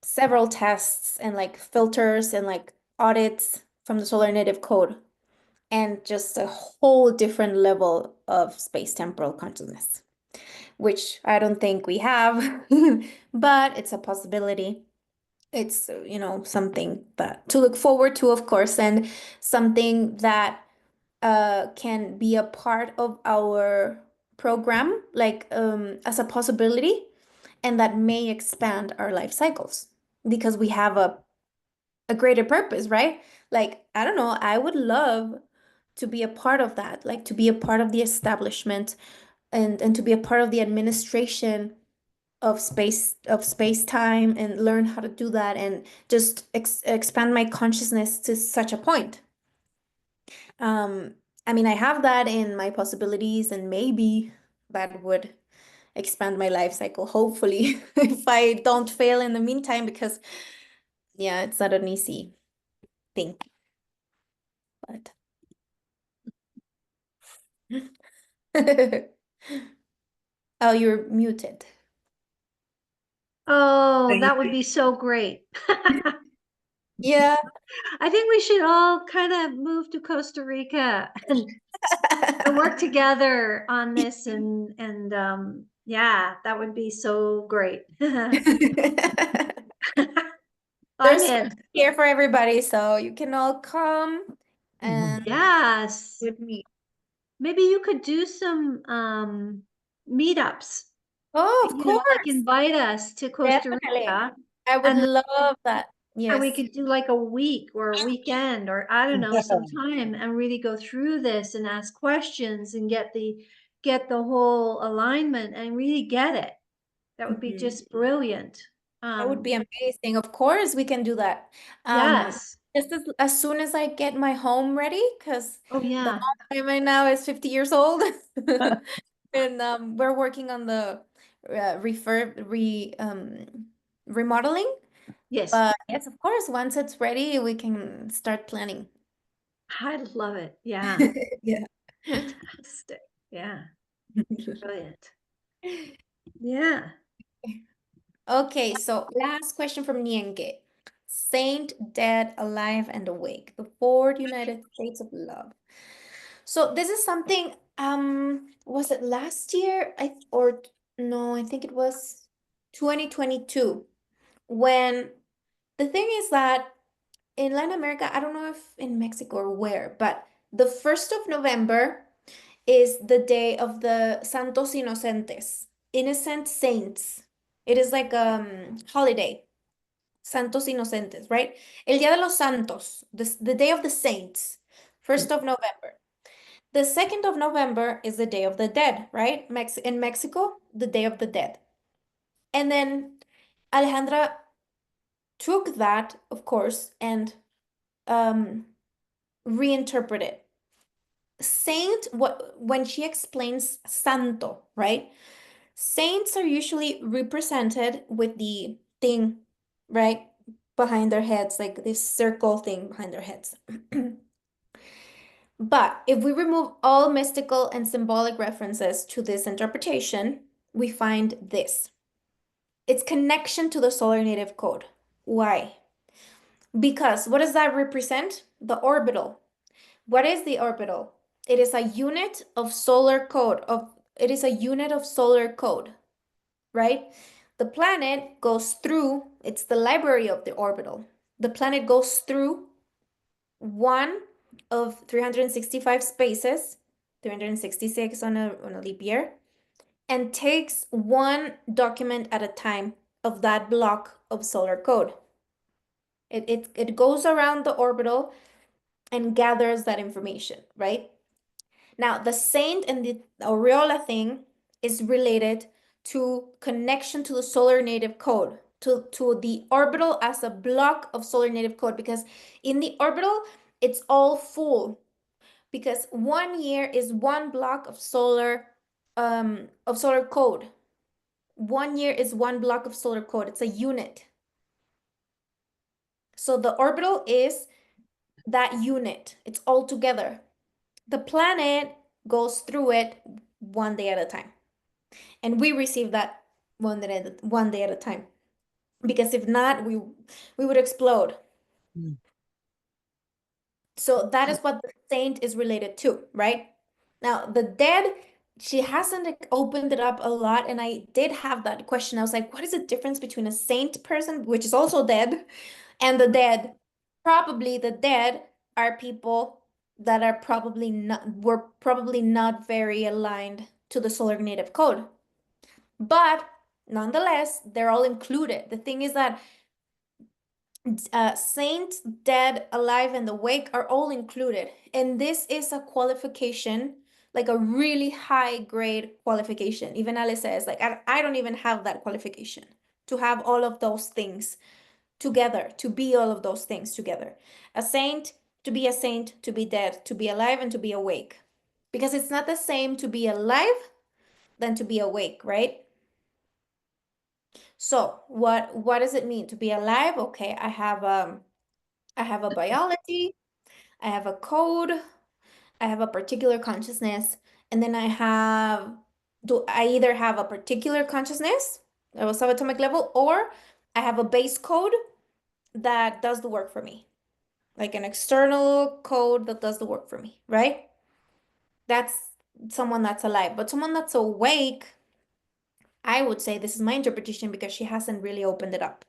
several tests and like filters and like audits from the solar native code, and just a whole different level of space temporal consciousness, which I don't think we have, but it's a possibility. It's, something that to look forward to, of course, and something that can be a part of our program, like as a possibility, and that may expand our life cycles because we have a greater purpose, right? Like, I don't know, I would love to be a part of that, like to be a part of the establishment, and to be a part of the administration of space time, and learn how to do that, and just expand my consciousness to such a point. I mean, I have that in my possibilities, and maybe that would expand my life cycle, hopefully, if I don't fail in the meantime, because yeah, it's not an easy thing. But oh, you're muted. Oh, Thank that would be so great. Yeah. I think we should all kind of move to Costa Rica and work together on this, and yeah, that would be so great. I'm There's in. here for everybody, so you can all come and Yes. with me. Maybe you could do some meetups. Oh, of You know, like course. invite us to Costa Definitely. Rica, I would and love that. and we Yes. could do like a week or a weekend, or I don't know, some time, and really go through this and ask questions and get the whole alignment and really get it. That would be Mhm. just brilliant. That would be amazing. Of course, we can do that. Yes. Just as soon as I get my home ready, because Oh the yeah. home I'm in now is 50 years old. And we're working on the remodeling. Yes. But yes, of course, once it's ready, we can start planning. I love it. Yeah. Yeah. Fantastic. Yeah. Brilliant. Yeah. Okay, so last question from Nienke. Saint, dead, alive, and awake. The four United States of love. So this is something, was it last year? Or no, I think it was 2022. When the thing is that in Latin America, I don't know if in Mexico or where, but the 1st of November is the day of the Santos Inocentes, innocent saints. It is like holiday, Santos Inocentes, right? El Día de los Santos, the day of the saints, 1st of November. The 2nd of November is the Day of the Dead, right? In Mexico, the Day of the Dead. And then Alejandra took that, of course, and reinterpreted. Saint, when she explains santo, right? Saints are usually represented with the thing, right? Behind their heads, like this circle thing behind their heads. But if we remove all mystical and symbolic references to this interpretation, we find this. Its connection to the solar native code. Why? Because what does that represent? The orbital. What is the orbital? It is a unit of solar code it is a unit of solar code, right? The planet goes through, it's the library of the orbital. The planet goes through one of 365 spaces, 366 on a leap year, and takes one document at a time of that block of solar code. It goes around the orbital and gathers that information, right? Now, the saint and the aureola thing is related to connection to the solar native code, to the orbital as a block of solar native code, because in the orbital, it's all full, because 1 year is one block of solar code. 1 year is one block of solar code. It's a unit. So the orbital is that unit. It's all together. The planet goes through it 1 day at a time. And we receive that one day at a time. Because if not, we would explode. Mm. So that is what the saint is related to, right? Now, the dead, she hasn't opened it up a lot. And I did have that question. I was like, what is the difference between a saint person, which is also dead, and the dead? Probably the dead are people that are were probably not very aligned to the solar native code. But nonetheless, they're all included. The thing is that saints, dead, alive, and awake are all included. And this is a qualification, like a really high grade qualification. Even Alice says, like, I don't even have that qualification to have all of those things together, to be all of those things together. A saint, to be a saint, to be dead, to be alive, and to be awake. Because it's not the same to be alive than to be awake, right? So what does it mean to be alive? Okay, I have a biology, I have a code, I have a particular consciousness, and then I either have a particular consciousness at a subatomic level, or I have a base code that does the work for me, like an external code that does the work for me, right? That's someone that's alive. But someone that's awake, I would say, this is my interpretation because she hasn't really opened it up.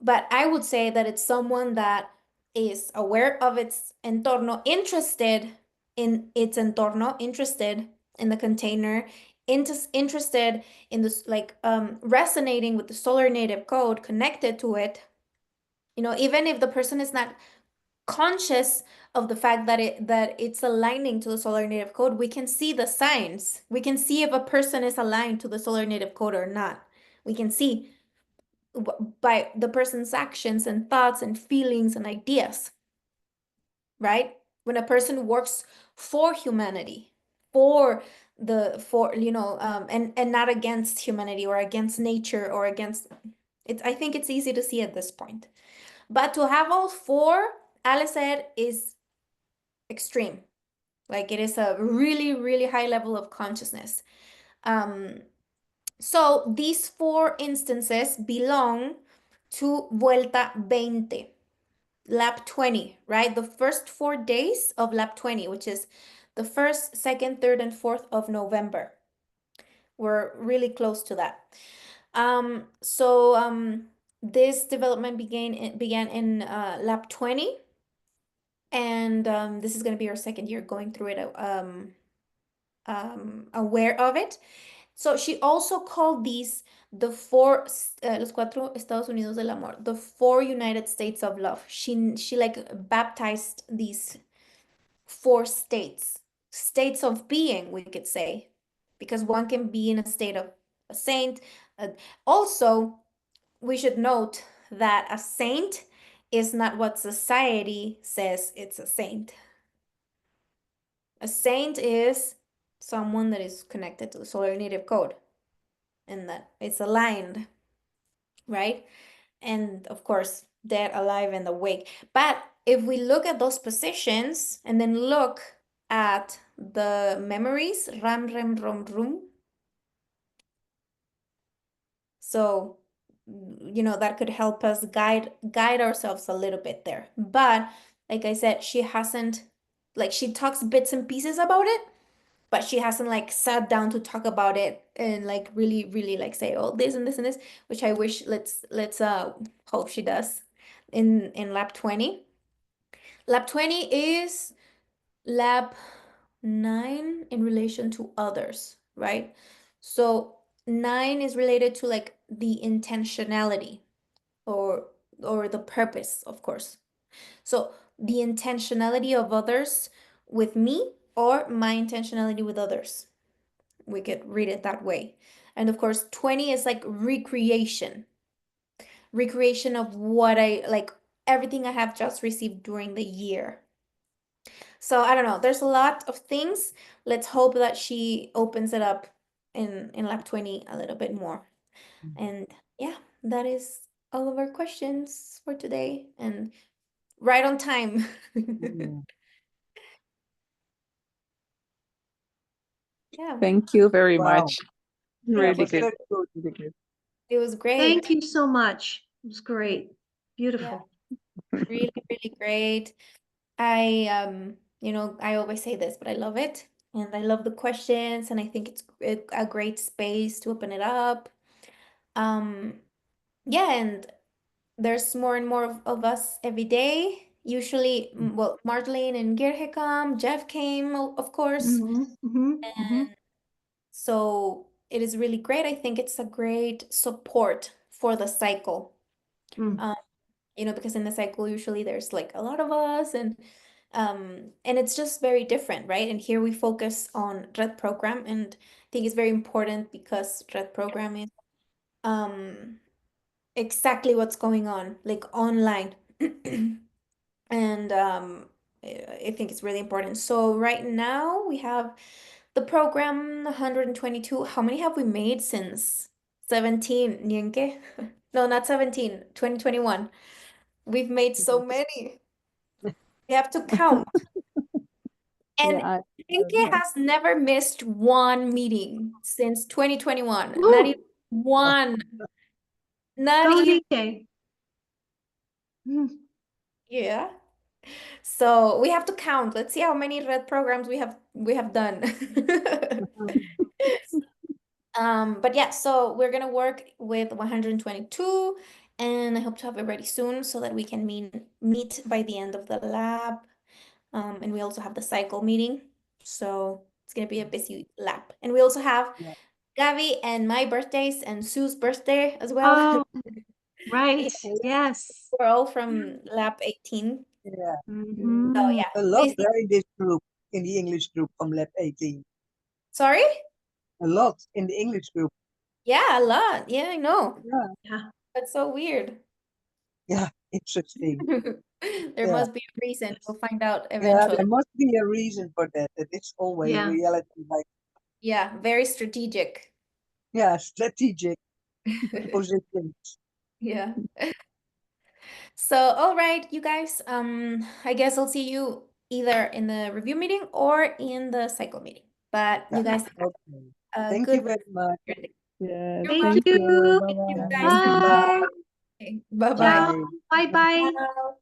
But I would say that it's someone that is aware of its entorno, interested in its entorno, interested in the container, interested in this, like resonating with the solar native code, connected to it. You know, even if the person is not conscious of the fact that it's aligning to the solar native code, we can see the signs. We can see if a person is aligned to the solar native code or not. We can see by the person's actions and thoughts and feelings and ideas, right? When a person works for humanity, and not against humanity or against nature or against it. I think it's easy to see at this point. But to have all four, Alice said, is extreme. Like, it is a really, really high level of consciousness. So these 4 instances belong to Vuelta 20, lap 20, right? The first 4 days of lap 20, which is the 1st, 2nd, 3rd, and 4th of November. We're really close to that. This development began in Lab 20, and this is going to be our 2nd year going through it, aware of it. So she also called these the los 4 Estados Unidos del Amor, the 4 United States of Love. She like baptized these 4 states of being, we could say, because one can be in a state of a saint. Also, we should note that a saint is not what society says it's a saint. A saint is someone that is connected to the solar native code and that it's aligned, right? And of course, dead, alive, and awake. But if we look at those positions and then look at the memories, ram, rem, rom, rum. So, that could help us guide ourselves a little bit there. But like I said, she hasn't, like, she talks bits and pieces about it, but she hasn't like sat down to talk about it and like really, really like say, oh, this and this and this, which I wish let's hope she does in Lab 20. Lab 20 is Lab 9 in relation to others, right? So 9 is related to like the intentionality or the purpose, of course. So the intentionality of others with me or my intentionality with others. We could read it that way. And of course, 20 is like recreation of what I like, everything I have just received during the year. So I don't know, there's a lot of things. Let's hope that she opens it up in Lab 20 a little bit more. And yeah, that is all of our questions for today, and right on time. Mm. Yeah, Thank you very Wow. much. That Really was good. very good. Really good. it was great. Thank you so much. It was great. Beautiful. Really, really great. I I always say this, but I love it. And I love the questions, and I think it's a great space to open it up. Yeah, and there's more and more of us every day. Usually, well, Marlene and Gerhe come, Jeff came, of course. Mhm, mhm, mhm. So it is really great. I think it's a great support for the cycle. Mm. Because in the cycle usually there's like a lot of us, and it's just very different, right? And here we focus on Red Program, and I think it's very important because Red Program is exactly what's going on, like online. And I think it's really important. So right now we have the program 122. How many have we made since 17, Nienke? No, not 17, 2021. We've made so many. We have to count. And Yeah, Nienke yeah. has never missed one meeting since 2021. Woo! Not even one. Not Go even, DK. Mm. yeah. So we have to count. Let's see how many red programs we have done. But yeah, so we're gonna work with 122, and I hope to have it ready soon so that we can meet by the end of the lab. And we also have the cycle meeting, so it's gonna be a busy lab. And we also have Yeah. Gavi and my birthdays and Sue's birthday as well. Oh, right. And Yes. we're all from lab 18. Yeah. Mhm. So yeah, A lot busy. are in this group, in the English group from Lab 18. Sorry? A lot in the English group. Yeah, a lot. Yeah, I know. Yeah. Yeah. That's so weird. Yeah, interesting. There Yeah. must be a reason. We'll find out Yeah, eventually. there must be a reason for that. That it's always Yeah. reality, like, Yeah, very strategic. yeah, strategic positions. Yeah. So, all right, you guys, I guess I'll see you either in the review meeting or in the cycle meeting. But you Yeah. guys have Okay. a Thank good you very much. Yes, You're Thank welcome. you. You Bye-bye. guys. Bye. Bye-bye. Ciao. Bye bye. Ciao.